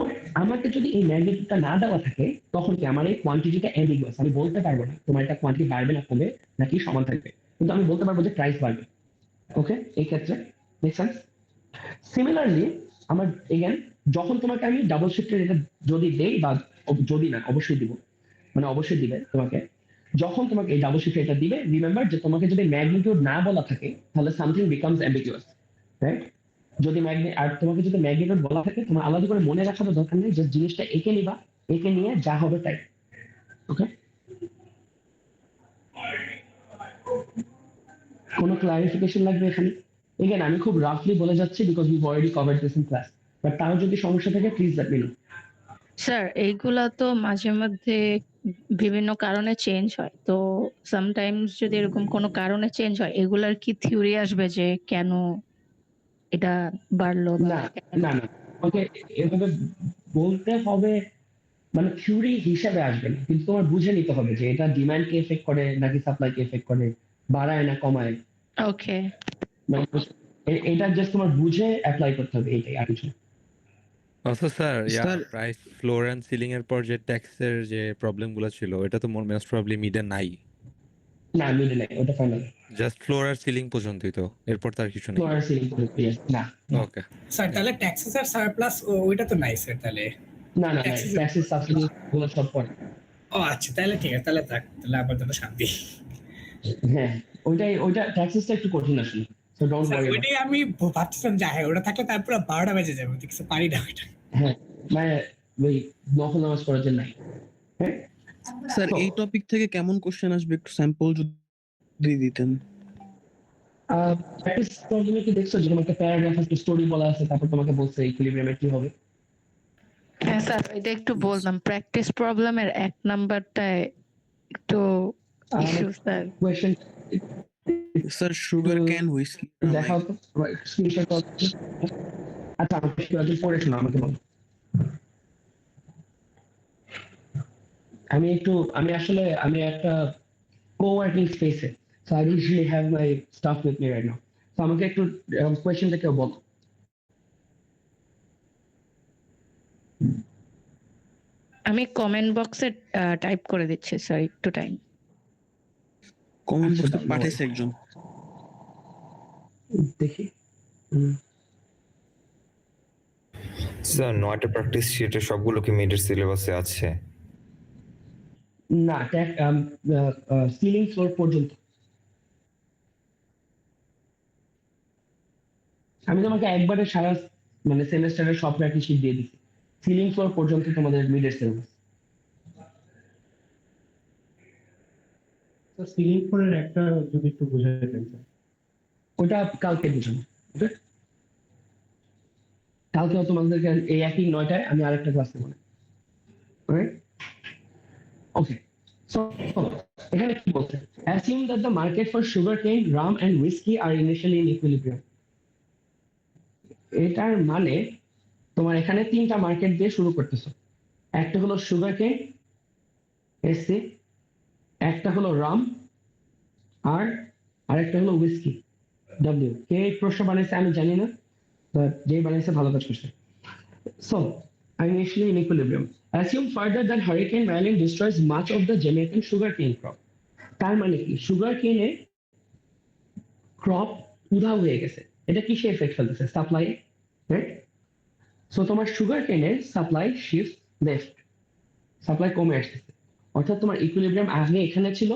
আমাকে যদি এই ম্যাগনিটিউডটা না দেওয়া থাকে, তখন কি আমার এই কোয়ান্টিটিটা অ্যাম্বিগুয়াস, আমি বলতে পারবো না তোমার এটা কোয়ান্টিটি বাড়বে না কমবে নাকি সমান থাকবে, কিন্তু আমি বলতে পারবো যে প্রাইস বাড়বে। ওকে, এই ক্ষেত্রে মেক সেন্স? সিমিলারলি আমার এগেন যখন তোমাকে আমি ডাবল শিফটের এটা যদি দেই, বা যদি না অবশ্যই দিব, মানে অবশ্যই দিবে তোমাকে, যখন তোমাকে এই ডাবল শিফট এটা দিবে, রিমেম্বার যে তোমাকে যদি ম্যাগনিটিউড না বলা থাকে তাহলে সামথিং বিকামস অ্যাম্বিগুয়াস, রাইট? যদি আর তোমাকে যদি ম্যাগনিটিউড বলা থাকে, তোমার আলাদা করে মনে রাখার দরকার নেই, যে জিনিসটা একে নিবা, একে নিয়ে যা হবে তাই। ওকে, কোনো ক্লারিফিকেশন লাগবে এখানে? এগেন আমি খুব রাফলি বলে যাচ্ছি because we've already covered this in class, but তাও যদি সমস্যা থাকে please let me no. Sir এইগুলা তো মাঝে মধ্যে বিভিন্ন কারণে চেঞ্জ হয়, তো সামটাইমস যদি এরকম কোনো কারণে চেঞ্জ হয়, এগুলার কি থিওরি আসবে যে কেন এটা বাড়লো বা না না না, ওকে এভাবে বলতে হবে, মানে থিওরি হিসাবে আসবে না, কিন্তু তোমার বুঝে নিতে হবে যে এটা ডিমান্ডকে এফেক্ট করে নাকি সাপ্লাইকে এফেক্ট করে, বাড়ায় না কমায়। ওকে। মানে এটা জাস্ট তোমার বুঝে অ্যাপ্লাই করতে হবে, এইটাই, আর কিছু না। Also sir, sir price floor and ceiling এর পর যে ট্যাক্সের যে প্রবলেম গুলো ছিল, এটা তো মোস্ট প্রবাবলি মিডে নাই, না মিডে নাই, ওটা ফাইনাল, জাস্ট ফ্লোর আর সিলিং পর্যন্তই তো, এরপর তার কিছু নেই। ফ্লোর সিলিং না। ওকে স্যার তাহলে ট্যাক্সেস আর সারপ্লাস ওইটা তো নাই স্যার, তাহলে না না, ট্যাক্সেস সাবসিডি গুলো সব পড়ে। ও আচ্ছা, তাহলে ঠিক আছে, তাহলে থাক, তাহলে আপাতত শান্তি। হ্যাঁ, ওইটা ট্যাক্সেসটা একটু কঠিন আসলে, সো ডোন্ট স্যার ওয়ারি। ওইটাই আমি ভাবছিলাম যে হ্যাঁ ওটা থাকলে তারপর 12টা বেজে যাবে, আমি কিছু পারি না ওইটা। হ্যাঁ, মানে ওই নফল নামাজ পড়ার জন্য নাই। হ্যাঁ স্যার এই টপিক থেকে কেমন কোশ্চেন আসবে একটু স্যাম্পল যদি দিতেন। প্র্যাকটিস প্রবলেমে কি দেখছো, যেরকম একটা প্যারাগ্রাফ একটা স্টোরি বলা আছে, তারপর তোমাকে বলছে ইকুইলিব্রিয়ামে কি হবে। হ্যাঁ স্যার, এটা একটু বললাম, প্র্যাকটিস প্রবলেমের 1 নাম্বারটায় একটু issue sir. Question sir sugar cane whisky দেখাও তো, স্ক্রিনশট করো। আচ্ছা আমাকে একটু পড়ে শোনাও, আমাকে বলো। আমি একটা কোওয়ার্কিং স্পেসে, so I usually have my staff with me right now, so আমাকে একটু কোয়েশ্চেনটা কেউ বলো। আমি কমেন্ট বক্সে টাইপ করে দিচ্ছি স্যার, একটু টাইম। কমেন্ট বক্সে পাঠাইছে একজন, দেখি। স্যার 9টা প্র্যাকটিস শিটে সবগুলো কি মিডের সিলেবাসে আছে? না সিলিং ফ্লোর পর্যন্ত। আমি তোমাকে একবারে সারা মানে সেমেস্টারের সব প্র্যাকটিস শিট দিয়ে দিচ্ছি, সিলিং ফ্লোর পর্যন্ত তোমাদের মিডের সিলেবাস। সিলিং ফ্লোরের একটা যদি একটু বুঝাই দেন। ওটা কালকে বুঝাবো। কালকে তোমাদেরকে এই একই 9টায় আমি আরেকটা ক্লাস নেব। ওকে, সো এখানে কি বলছে? Assume that the market for sugarcane, rum and whiskey are initially in equilibrium. এটার মানে তোমার এখানে তিনটা মার্কেট দিয়ে শুরু করতেছো। একটা হলো সুগারকেন এসসি, একটা হলো রাম, আর আরেকটা হলো হুইস্কি ডব্লিউ। কে এই প্রশ্ন বানাইছে আমি জানি না, বাট যে বানাইছে ভালো কাজ করছে। So, initially in equilibrium. Assume further that Hurricane Merlin destroys much of the Jamaican sugarcane crop. তার মানে কি সুগারকেনে ক্রপ উধাও হয়ে গেছে। এটা কিসে এফেক্ট ফেলতেছে? Supply, right? সো তোমার সুগারকেনের সাপ্লাই শিফট লেফট, সাপ্লাই কমে আসতেছে। অর্থাৎ তোমার ইকুইলিব্রিয়াম আগে এখানে ছিল,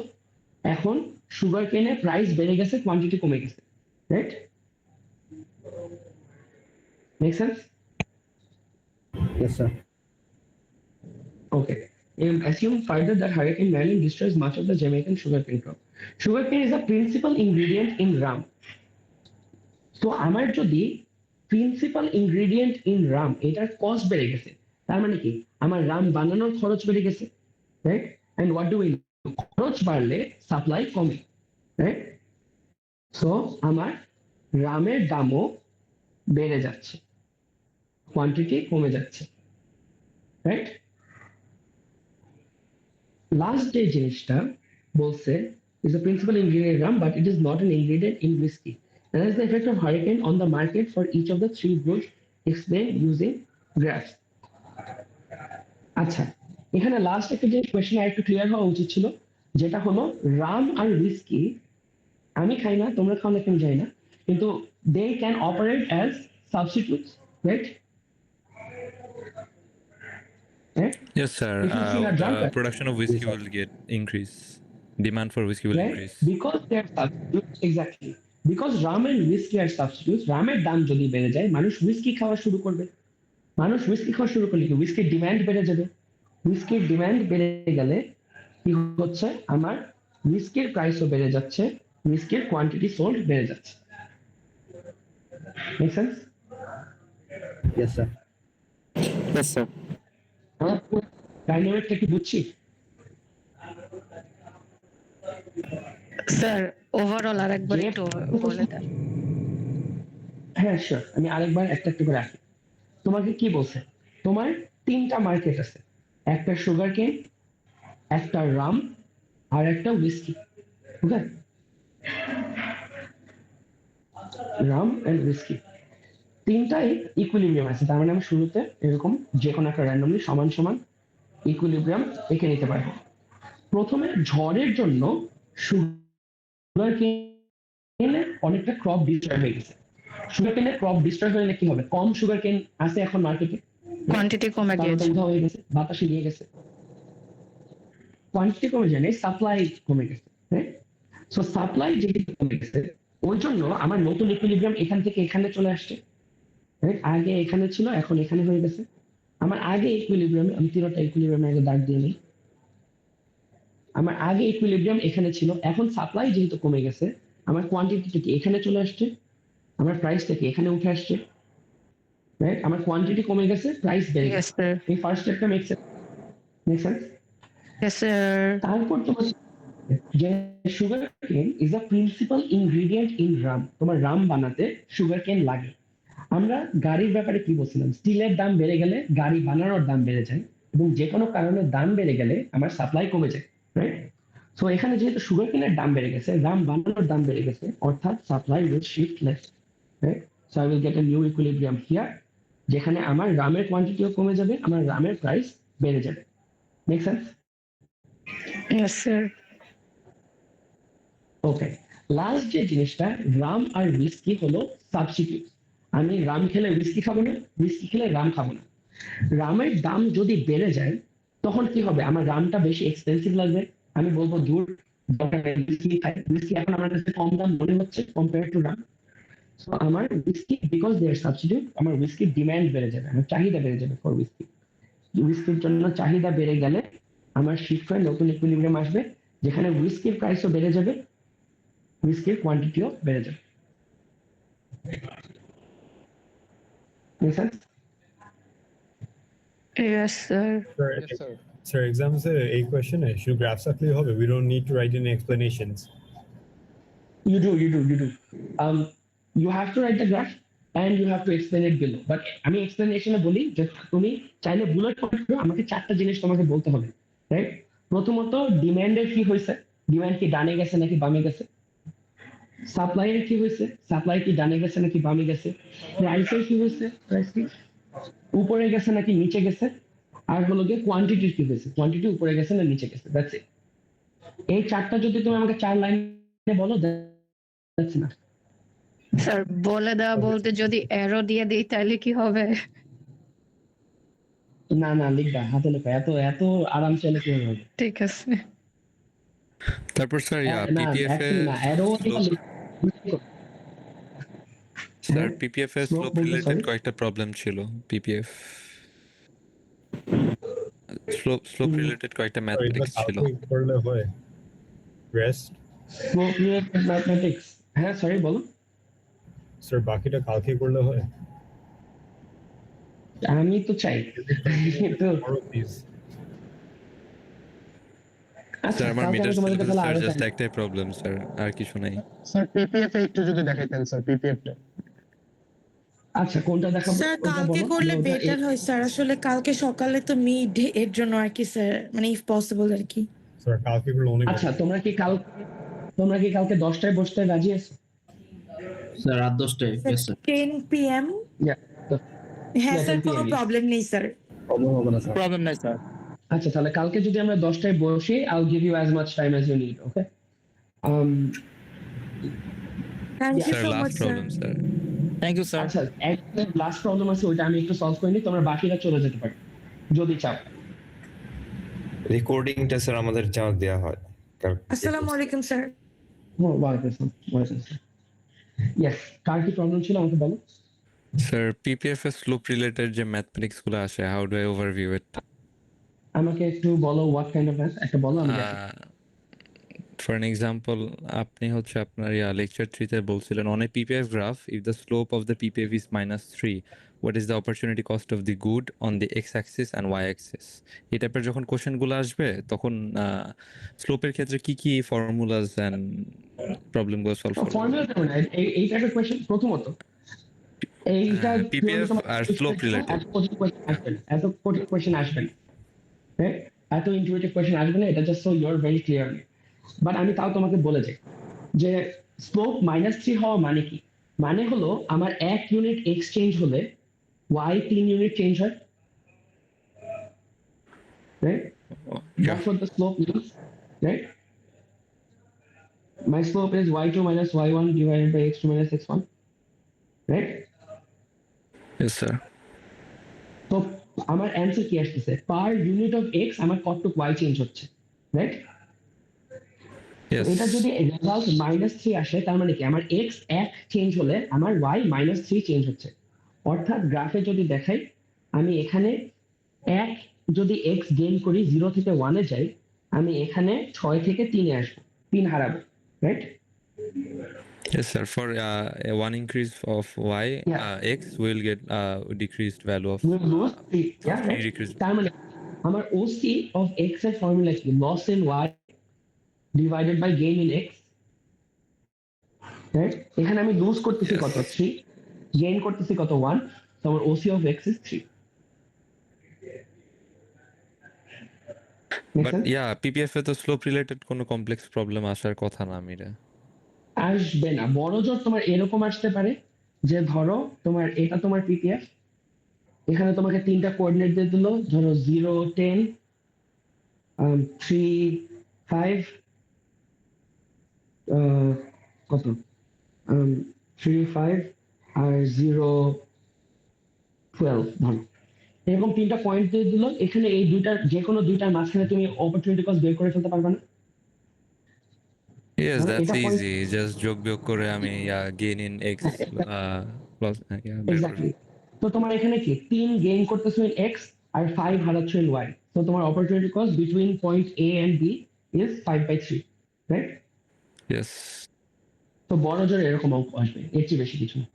এখন সুগারকেনের প্রাইস বেড়ে গেছে, কোয়ান্টিটি কমে গেছে, right? Make sense? Yes, sir. Okay. Assume further that Hurricane Merlin destroys much of the Jamaican sugarcane crop. Sugarcane is a principal ingredient in rum. So আমার যদি প্রিন্সিপাল ইনগ্রেডিয়েন্ট ইন রাম এটার cost বেড়ে গেছে, তার মানে কি আমার রাম বানানোর খরচ বেড়ে গেছে, right? And what do we, খরচ বাড়লে সাপ্লাই কমে, রাইট? সো আমার রামের দামও বেড়ে যাচ্ছে, কোয়ান্টিটি কমে যাচ্ছে, রাইট? লাস্ট যে জিনিসটা বলছে is a principal ingredient in rum, but it is not an ingredient in whiskey. Analyze the effect of hurricane on the market for each of the three groups explained using graphs. আচ্ছা, এখানে last একটা যে question আর একটু clear হওয়া উচিত ছিল, যেটা হলো রাম আর হুইস্কি আমি খাই না, তোমরা খাও না কেন জানি না, কিন্তু they can operate as substitutes, right? Yes, sir. If you see a drunkard, Production of whiskey will get increase. Demand for whiskey will right? increase. Because they are substitutes, exactly. Because rum and whiskey are substitutes, রামের দাম যদি বেড়ে যায় মানুষ whisky খাওয়া শুরু করবে। মানুষ হুইস্কি খাওয়া শুরু করলে কি হুইস্কির ডিমান্ড বেড়ে যাবে। হুইস্কির ডিমান্ড বেড়ে গেলে কি হচ্ছে, আমার হুইস্কির প্রাইসও বেড়ে যাচ্ছে, হুইস্কির কোয়ান্টিটি সোল্ড বেড়ে যাচ্ছে। Make sense? Yes, sir. Yes, sir. ডাইনামিকটা কি বুঝছি? স্যার ওভারঅল আরেকবার একটু বলে দেন। হ্যাঁ শিওর, আমি আরেকবার একটা একটু করে আসি। তোমাকে কি বলছে, তোমার তিনটা মার্কেট আছে, একটা সুগারকেন, একটা রাম আর একটা whisky, okay? Rum and whisky তিনটাই ইকুইলিব্রিয়াম আছে, তার মানে আমি শুরুতে এরকম যে কোনো একটা র্যান্ডমলি সমান সমান ইকুইলিব্রিয়াম এঁকে নিতে পারবো। প্রথমে ঝড়ের জন্য সুগারকেনের অনেকটা ক্রপ ডিস্ট্রয় হয়ে গেছে। সুগারকেনের ক্রপ ডিস্ট্রয় হলে কি হবে, কম সুগারকেন আছে এখন মার্কেটে, কোয়ান্টিটি কমে গিয়েছে, উধাও হয়ে গেছে, বাতাসে নিয়ে গেছে, কোয়ান্টিটি কমে যায় না, সাপ্লাই কমে গেছে, সো সাপ্লাই যেহেতু কমে গেছে ওই জন্য আমার নতুন ইকুইলিব্রিয়াম এখান থেকে এখানে চলে আসছে, আগে এখানে ছিল এখন এখানে হয়ে গেছে। আমার আগে ইকুইলিব্রিয়ামে, আমি তিনটা ইকুইলিব্রিয়ামে আগে দাগ দিয়ে নিই, আমার আগে ইকুইলিব্রিয়াম এখানে ছিল, এখন সাপ্লাই যেহেতু কমে গেছে আমার কোয়ান্টিটিটা কি এখানে চলে আসছে, আমার প্রাইসটা কি এখানে উঠে আসছে, রাইট? আমার কোয়ান্টিটি কমে গেছে, প্রাইস বেড়ে Yes, গেছে। sir. এই ফার্স্ট স্টেপটা মেক সেন্স? Yes, sir. তারপর তোমার যে সুগার কেন is a principal ingredient in Ram, তোমার রাম বানাতে সুগার কেন লাগে। আমরা গাড়ির ব্যাপারে কি বলছিলাম, স্টিলের দাম বেড়ে গেলে গাড়ি বানানোর দাম বেড়ে যায়, এবং যে কোনো কারণে দাম বেড়ে গেলে আমার সাপ্লাই কমে যায়, রাইট? সো এখানে যেহেতু সুগার কেনের দাম বেড়ে গেছে, রাম বানানোর দাম বেড়ে গেছে, অর্থাৎ supply will shift left, right? So I will get a new equilibrium here, যেখানে আমার রামের কোয়ান্টিটিও কমে যাবে, আমার রামের প্রাইস বেড়ে যাবে। Make sense? Yes, sir. ওকে, লাস্ট যে জিনিসটা, রাম আর হুইস্কি হলো সাবস্টিটিউট। আমি রাম খেলে হুইস্কি খাবো না, হুইস্কি খেলে রাম খাবো না। রামের দাম যদি বেড়ে যায় তখন কি হবে, আমার রামটা বেশি এক্সপেন্সিভ লাগবে, আমি বলবো দূর উইস্কি এখন আমার কাছে কম দাম মনে হচ্ছে কম্পেয়ার টু রাম। সো আমার whisky because they are substitute, আমার উইস্কির ডিমান্ড বেড়ে যাবে, আমার চাহিদা বেড়ে যাবে ফর উইস্কি। উইস্কির জন্য চাহিদা বেড়ে গেলে আমার শিফট হয়ে নতুন ইকুইলিব্রিয়াম আসবে, যেখানে উইস্কির প্রাইসও বেড়ে যাবে, উইস্কির কোয়ান্টিটিও বেড়ে যাবে। Make sense? Yes, sir. Sir, exam se ek question hai, should graphs clear hobe? We don't need to write any explanations. You do. You have to write the graph and you have to explain it below. But আমি explanation এ বলি যে তুমি চাইলে bullet point করে আমাকে 4টা জিনিস তোমাকে বলতে হবে, রাইট? প্রথমত ডিমান্ডের কি হয়েছে, ডিমান্ড কি ডানে গেছে নাকি বামে গেছে? সাপ্লাইয়ের কি হয়েছে, সাপ্লাই কি ডানে গেছে নাকি বামে গেছে? প্রাইসের কি হয়েছে, প্রাইস কি উপরে গেছে নাকি নিচে গেছে? আর হলো গিয়ে কোয়ান্টিটির কি হয়েছে, কোয়ান্টিটি উপরে গেছে না নিচে গেছে? That's it. এই 4টা যদি তুমি আমাকে 4 লাইনে বলো, দ্যাটস না। স্যার বলে দেওয়া বলতে যদি অ্যারো দিয়ে দিই তাহলে কি হবে? না লিখবা হাতে লেখা, এত আরাম চাইলে কি হবে? ঠিক আছে। তারপর স্যার না পিপিএফ এ actually না, arrow স্যার পিপিএফ এ স্লোপ রিলেটেড কয়েকটা প্রবলেম ছিল। পিপিএফ স্লোপ রিলেটেড কয়েকটা ম্যাথমেটিক্স ছিল। করলে হয় রেস্ট স্লোপ রিলেটেড ম্যাথমেটিক্স। হ্যাঁ সরি বলো স্যার, বাকিটা কালকে করলে হয়? আমি তো চাই তো প্লিজ। আচ্ছা, স্যার আমার কালকে মিটার আমি তোমাদেরকে তাহলে আরো জাস্ট চাই। একটাই প্রবলেম স্যার, আর কিছু নাই। স্যার পিপিএফ একটু যদি দেখাইতেন স্যার, পিপিএফ টা। আচ্ছা কোনটা দেখাবো? স্যার কোনটা কালকে বলো? করলে আমি ওটা বেটার হয় স্যার, আসলে কালকে সকালে তো মিড এর জন্য আর কি স্যার, মানে ইফ পসিবল আর কি। স্যার কালকে করলে অনেক আচ্ছা তোমরা কি কালকে 10টায় বসতে রাজি আছো? স্যার রাত 10টায়? Yes sir. 10 PM? হ্যাঁ হ্যাঁ Yeah, স্যার, 10 কোনো PM, yes. প্রবলেম নেই স্যার। প্রবলেম নাই স্যার। আচ্ছা তাহলে কালকে যদি আমরা 10টায় বসি, I'll give you as much time as you need, okay? Thank you sir so much last sir. Problem sir. Thank you sir. আচ্ছা একটা লাস্ট প্রবলেম আছে, ওইটা আমি একটু সলভ করে নিই, তোমরা বাকিরা চলে যেতে পারো যদি চাও। রেকর্ডিংটা স্যার আমাদের যেন দেওয়া হয়। আসসালামু আলাইকুম স্যার। ওয়ালাইকুম আসসালাম। ইয়েস, কার কি প্রবলেম ছিল আমাকে বলো। স্যার পিপিএফ এর স্লোপ রিলেটেড যে ম্যাথমেটিক্স গুলো আসে, হাউ ডু আই ওভারভিউ ইট? আমাকে একটু বলো হোয়াট কাইন্ড অফ ম্যাথ, একটা বলো আমি দেখি। ফর এন এক্সাম্পল, আপনি হচ্ছে আপনার লেকচার 3 তে বলছিলেন on a PPF graph if the slope of the PPF is -3 what is the opportunity cost of the good on the X axis and Y axis. এই টাইপের যখন কোশ্চেনগুলো আসবে তখন স্লোপের ক্ষেত্রে কি কি ফর্মুলাস এন্ড প্রবলেমগুলো সলভ করব? ফর্মুলা কেমন এই টাইপের কোশ্চেন? প্রথমত এইটা পিপিএফ আর স্লোপ রিলেটেড এত কঠিন কোশ্চেন আসবে না, হ্যাঁ এত ইনটিউটিভ কোশ্চেন আসবে না, এটা just so you are very clear. But আমি তাও তোমাকে বলে যাই যে স্লোপ -3 হওয়া মানে কি, মানে হলো আমার 1 ইউনিট এক্সচেঞ্জ হলে y 3 ইউনিট চেঞ্জ হয়, right? That's what the slope means, right? My slope is y2 minus y1 divided by x2 minus x1, right? Yes sir. তো আমার অ্যান্সার কি আসতেছে, পার ইউনিট অফ x আমার কতটুকু y change হচ্ছে, right? Yes. এটা যদি রেজাল্ট -3 আসে, তার মানে কি আমার x 1 চেঞ্জ হলে আমার y -3 চেঞ্জ হচ্ছে। অর্থাৎ গ্রাফে যদি দেখাই, আমি এখানে 1 যদি x গেইন করি 0 থেকে 1 এ যাই, আমি এখানে 6 থেকে 3 এ আসবো, 3 হারাবো, right? Yes sir, for a one increase of y, Yeah. x will get decreased value of We'll lose 3, yeah, right? decreased. তার মানে আমার OC of x এর ফর্মুলা কি, loss in y divided by gain in x, right? এখানে আমি loose করতেছি কত, 3, gain করতেছি কত, 1, so আমার OC of x is 3. But yeah, PPF এ তো স্লোপ রিলেটেড কোনো কমপ্লেক্স প্রবলেম আসার কথা না মিরে। আসবে না, বড় জোর তোমার এরকম আসতে পারে যে ধরো তোমার এটা তোমার পিপিএফ, এখানে তোমাকে 3টা কোঅর্ডিনেট দিয়ে দিল, ধরো 0 10 3 5 কত 3 5 আর 0 12 ধরো, এরকম 3টা পয়েন্ট দিয়ে দিল, এখানে এই দুইটার যে কোনো দুইটার মাঝখানে তুমি অপরচুনিটি কস্ট বের করে ফেলতে পারবে না? Yes, মানে that's এটা পয়েন্ট easy. Just যোগ বিয়োগ করে আমি gain in x plus বের করে এক্স্যাক্টলি। তো তোমার এখানে কি 3 গেইন করতেছো ইন এক্স আর 5 হারাচ্ছো ইন ওয়াই, তো তোমার opportunity cost between point A and B is 5/3, right? Yes. তো বড় জোরে এরকম অঙ্ক আসবে, এর চেয়ে বেশি কিছু না।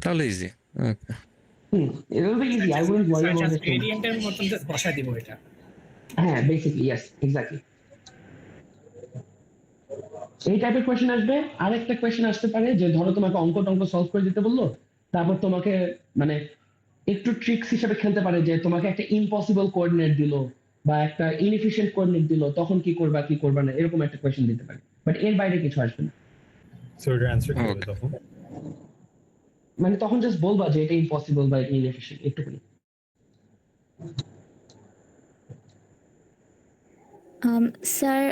তাহলে easy. Okay. It will be easy. I wouldn't worry about it too much. গ্রেডিয়েন্টের মতন জাস্ট বসা দিব এটা। হ্যাঁ, বেসিকলি ইয়েস, এক্স্যাক্টলি। এই টাইপের কোয়েশ্চেন আসবে। আরেকটা কোয়েশ্চেন আসতে পারে যে ধরো তোমাকে অঙ্ক টঙ্ক সলভ করে দিতে বললো, তারপর তোমাকে মানে একটু ট্রিক্স হিসেবে খেলতে পারে যে তোমাকে একটা ইম্পসিবল কোঅর্ডিনেট দিল বা একটা ইনএফিশিয়েন্ট কোঅর্ডিনেট দিল, তখন কি করবা কি করবা না, এরকম একটা কোয়েশ্চেন দিতে পারে। বাট এর বাইরে কিছু আসবে না। সো এটার অ্যানসার কি হবে তখন? মানে তখন জাস্ট বলবা যে এটা ইম্পসিবল বা এটা ইনএফিশিয়েন্ট, একটুখানি। স্যার,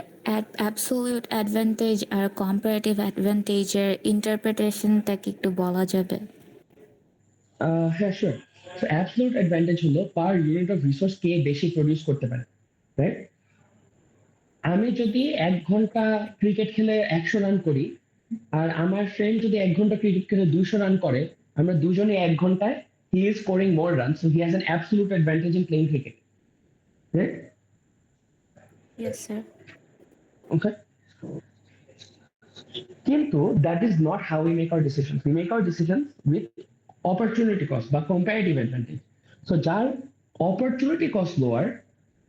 অ্যাবসলিউট অ্যাডভান্টেজ আর কম্পারেটিভ অ্যাডভান্টেজের ইন্টারপ্রিটেশনটা কি একটু বলা যাবে? হ্যাঁ, শিওর। সো অ্যাবসলিউট অ্যাডভান্টেজ হলো পার ইউনিট অফ রিসোর্স কে বেশি প্রডিউস করতে পারে, রাইট? আমি যদি 1 ঘন্টা ক্রিকেট খেলে 100 রান করি আর আমার ফ্রেন্ড যদি 1 ঘন্টা ক্রিকেট খেলে 200 রান করে, আমরা দুজনে 1 ঘন্টায় he is scoring more run, so he has an absolute advantage in playing cricket, right? Yes sir. Okay. কিন্তু that is not how we make our decisions. We make our decisions with opportunity cost বা comparative advantage. So যার opportunity cost lower,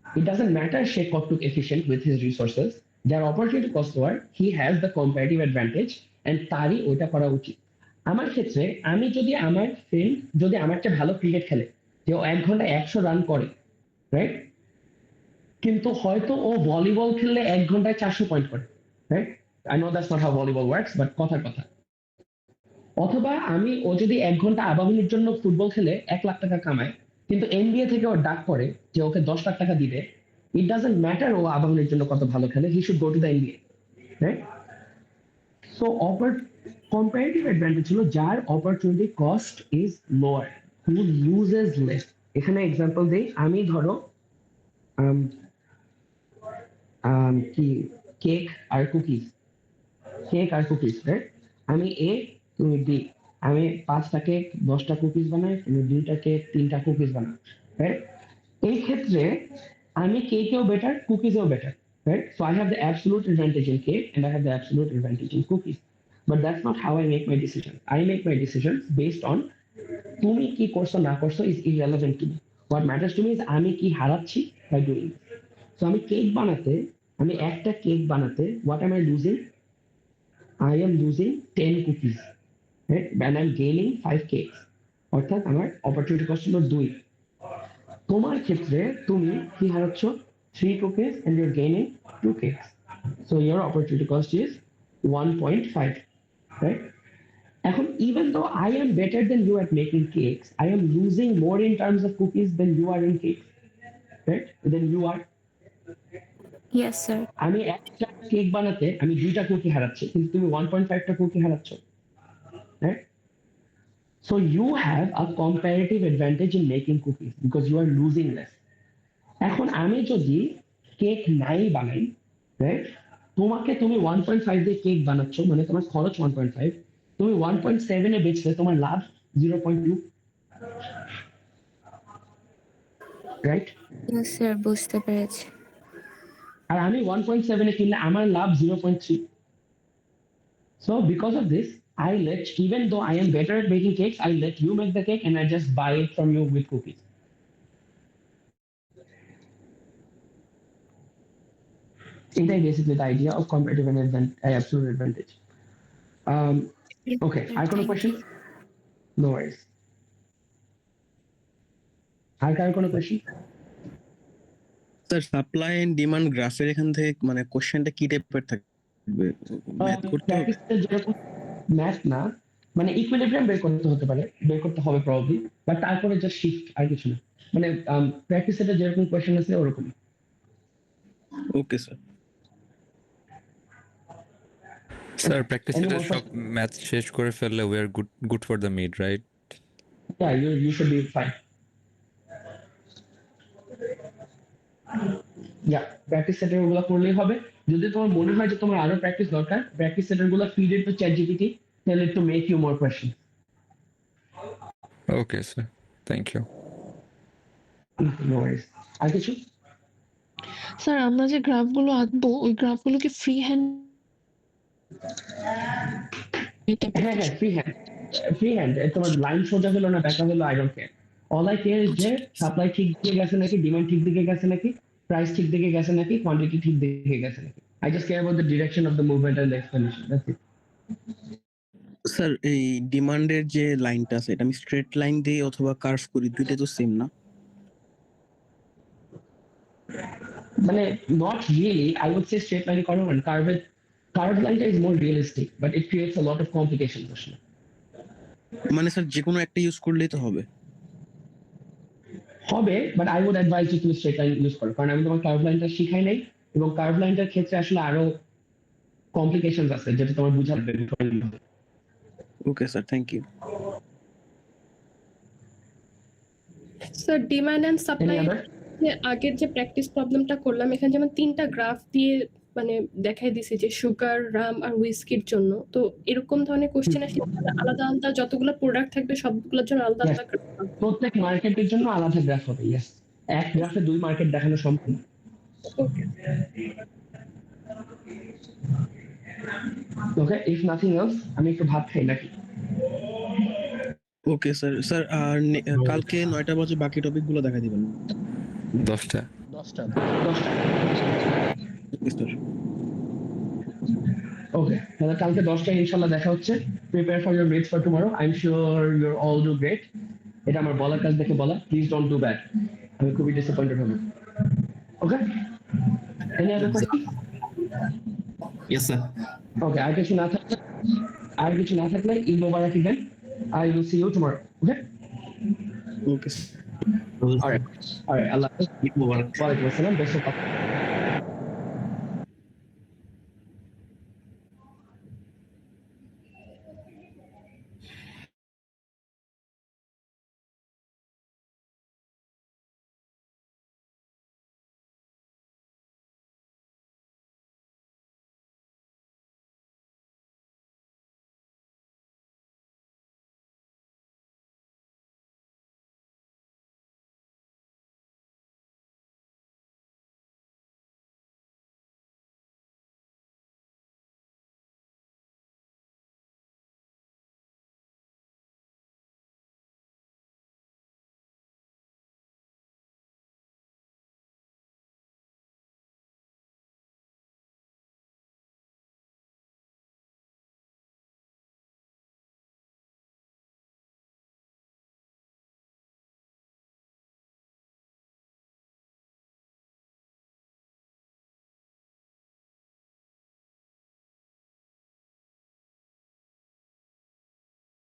it doesn't matter সে কতটুকু efficient with his resources. যার opportunity cost lower, he has the comparative advantage and তারই ওটা করা উচিত। আমার ক্ষেত্রে আমি যদি আমার ফ্রেন্ড যদি আমার চেয়ে ভালো ক্রিকেট খেলে, যে ও 1 ঘন্টায় 100 রান করে, রাইট? কিন্তু হয়তো ও ভলিবল খেললে 1 ঘন্টায় 400 পয়েন্ট করে, right? I know that's not how volleyball works, but কথার কথা। অথবা ও যদি 1 ঘন্টা আবাহনীর জন্য ফুটবল খেলে 1 লাখ টাকা কামায়, কিন্তু এনবিএ থেকে ওর ডাক পড়ে যে ওকে 10 লাখ টাকা দিবে, ইট ডাজন্ট ম্যাটার ও আবাহনীর জন্য কত ভালো খেলে, he should go to the NBA, right? So comparative advantage হলো যার opportunity cost is lower, who loses less. এখানে এক্সাম্পল দেই, আমি ধরো কি কেক আর কুকিজ, রাইট? আমি এ, তুমি বি, আমি 5টা কেক 10টা কুকিজ বানাই, তুমি 2টা কেক 3টা কুকিজ বানাই, রাইট? এই ক্ষেত্রে আমি কেকেও বেটার, কুকিজেও better, right? So I have the absolute advantage in cake and I have the absolute advantage in cookies, but that's not how I make my decision. I make my decision based on তুমি কি করছো না করছো is irrelevant to me. What matters to me is আমি কি হারাচ্ছি by doing. So আমি একটা cake বানাতে what am I losing? I am losing 10 cookies, right? And I'm gaining 5 cakes. অর্থাৎ আমার অপরচুনিটি কস্ট হলো 2। তোমার ক্ষেত্রে তুমি কি হারাচ্ছ? 3 cookies and you're gaining 2 cakes. So your opportunity cost is 1.5, right? এখন even though I am better than you at making cakes, I am losing more in terms of cookies than you are in cakes, right? Than you are. Yes sir. আমি একটা cake বানাতে আমি 2টা cookie হারাচ্ছি, কিন্তু তুমি 1.5টা cookie হারাচ্ছ, right? So you have a comparative advantage in making cookies because you are losing less. এখন আমি যদি কেক নাই বানাই, রাইট? তুমি 1.5 দিয়ে কেক বানাচ্ছ, মানে তোমার খরচ 1.5, তুমি 1.7 এ বেচলে তোমার লাভ 0.2, রাইট? ইয়েস স্যার, বুঝতে পেরেছি। আর আমি 1.7 এ কিনলে আমার লাভ 0.3. So because of this, even though I am better at baking cakes, I let you make the cake and I just buy it from you with cookies. It's basically the idea of comparative and absolute advantage. Okay, I got a question. No worries. I got a question. স্যার, supply and demand গ্রাফের এখান থেকে মানে কোশ্চেনটা কি টাইপের থাকবে? Math করতে হবে? যেরকম ম্যাথ না, মানে ইকুইলিব্রিয়াম বের করতে হবে প্রবাবলি, বাট তারপরে জাস্ট শিফট, আর কিছু না। মানে প্র্যাকটিস সেটে যেরকম কোশ্চেন আছে ওরকম। Okay sir. স্যার, প্র্যাকটিস সেটে সব ম্যাথ শেষ করে ফেললে we are good for the mid, right? Yeah, you should be fine. Practice সেটের গুলো করলেই হবে। যদি তোমার মনে হয় যে তোমার আরো প্র্যাকটিস দরকার, প্র্যাকটিস সেটের গুলো feed it to ChatGPT, tell it to make you more questions. Okay, sir. Thank you. No worries. আর কিছু? স্যার আমরা যে গ্রাফগুলো আঁকবো ওই গ্রাফগুলো কি ফ্রি হ্যান্ড? হ্যাঁ, ফ্রি হ্যান্ড। তোমার লাইন সোজা হলো না ব্যাকা হলো, I don't care. All eye care is যে সাপ্লাই ঠিক দিকে গেছে নাকি, ডিমান্ড ঠিক দিকে গেছে নাকি, প্রাইস ঠিক দিকে গেছে নাকি, কোয়ান্টিটি ঠিক দিকে গেছে নাকি। I just care about the direction of the movement and the explanation, that's it. Sir এই ডিমান্ডের যে লাইনটা আছে এটা আমি স্ট্রেট লাইন দিয়ে অথবা কার্ভ করি, দুইটা তো সেম না? মানে not really, I would say straight line করো, কার্ভ লাইনটা is more realistic, but it creates a lot of complications আসলে। মানে স্যার যে কোনো একটা ইউজ করলেই তো হবে? But I would advise you to straight line use করো, কারণ আমি তোমার কার্ভ লাইনটা শিখাই নাই, এবং কার্ভ লাইনটার ক্ষেত্রে আসলে আরো কমপ্লিকেশনস আছে যেটা তোমার বুঝাতে হবে। Okay sir, thank you. Sir demand and supply আগের যে প্র্যাকটিস প্রবলেমটা করলাম, এখানে যেমন 3টা গ্রাফ দিয়ে মানে দেখাই দিছে যে সুগার, রাম আর হুইস্কির জন্য, তো এরকম ধরনের কোশ্চেন আসলে আলাদা আলাদা যতগুলো প্রোডাক্ট থাকবে সবগুলোর জন্য আলাদা আলাদা গ্রাফ। প্রত্যেক মার্কেটের জন্য আলাদা গ্রাফ হবে। ইয়েস, এক গ্রাফে 2 মার্কেট দেখানো সম্ভব। ওকে ওকে, ইফ নাথিং এলস, আমি একটু ভাত খাই নাকি? Okay sir. স্যার আর কালকে 9টা বাজে বাকি টপিকগুলো দেখা দিবেন। 10টা। ওকে, তাহলে কালকে 10টায় ইনশাআল্লাহ দেখা হচ্ছে। Prepare for your maths for tomorrow. I am sure you are all do great. এটা আমার বলার কাজ দেখে বলা, প্লিজ ডোন্ট ডু ব্যাড। আমি খুবই ডিসঅ্যাপয়েন্টেড হব। Okay, any other question? Yes sir. Okay, আর কিছু না থাকলে ঈদ মোবারক again. I will see you tomorrow. Okay? Okay. All right. Allah. Eid মোবারক। ওয়া আলাইকুম আসসালাম। Best of luck.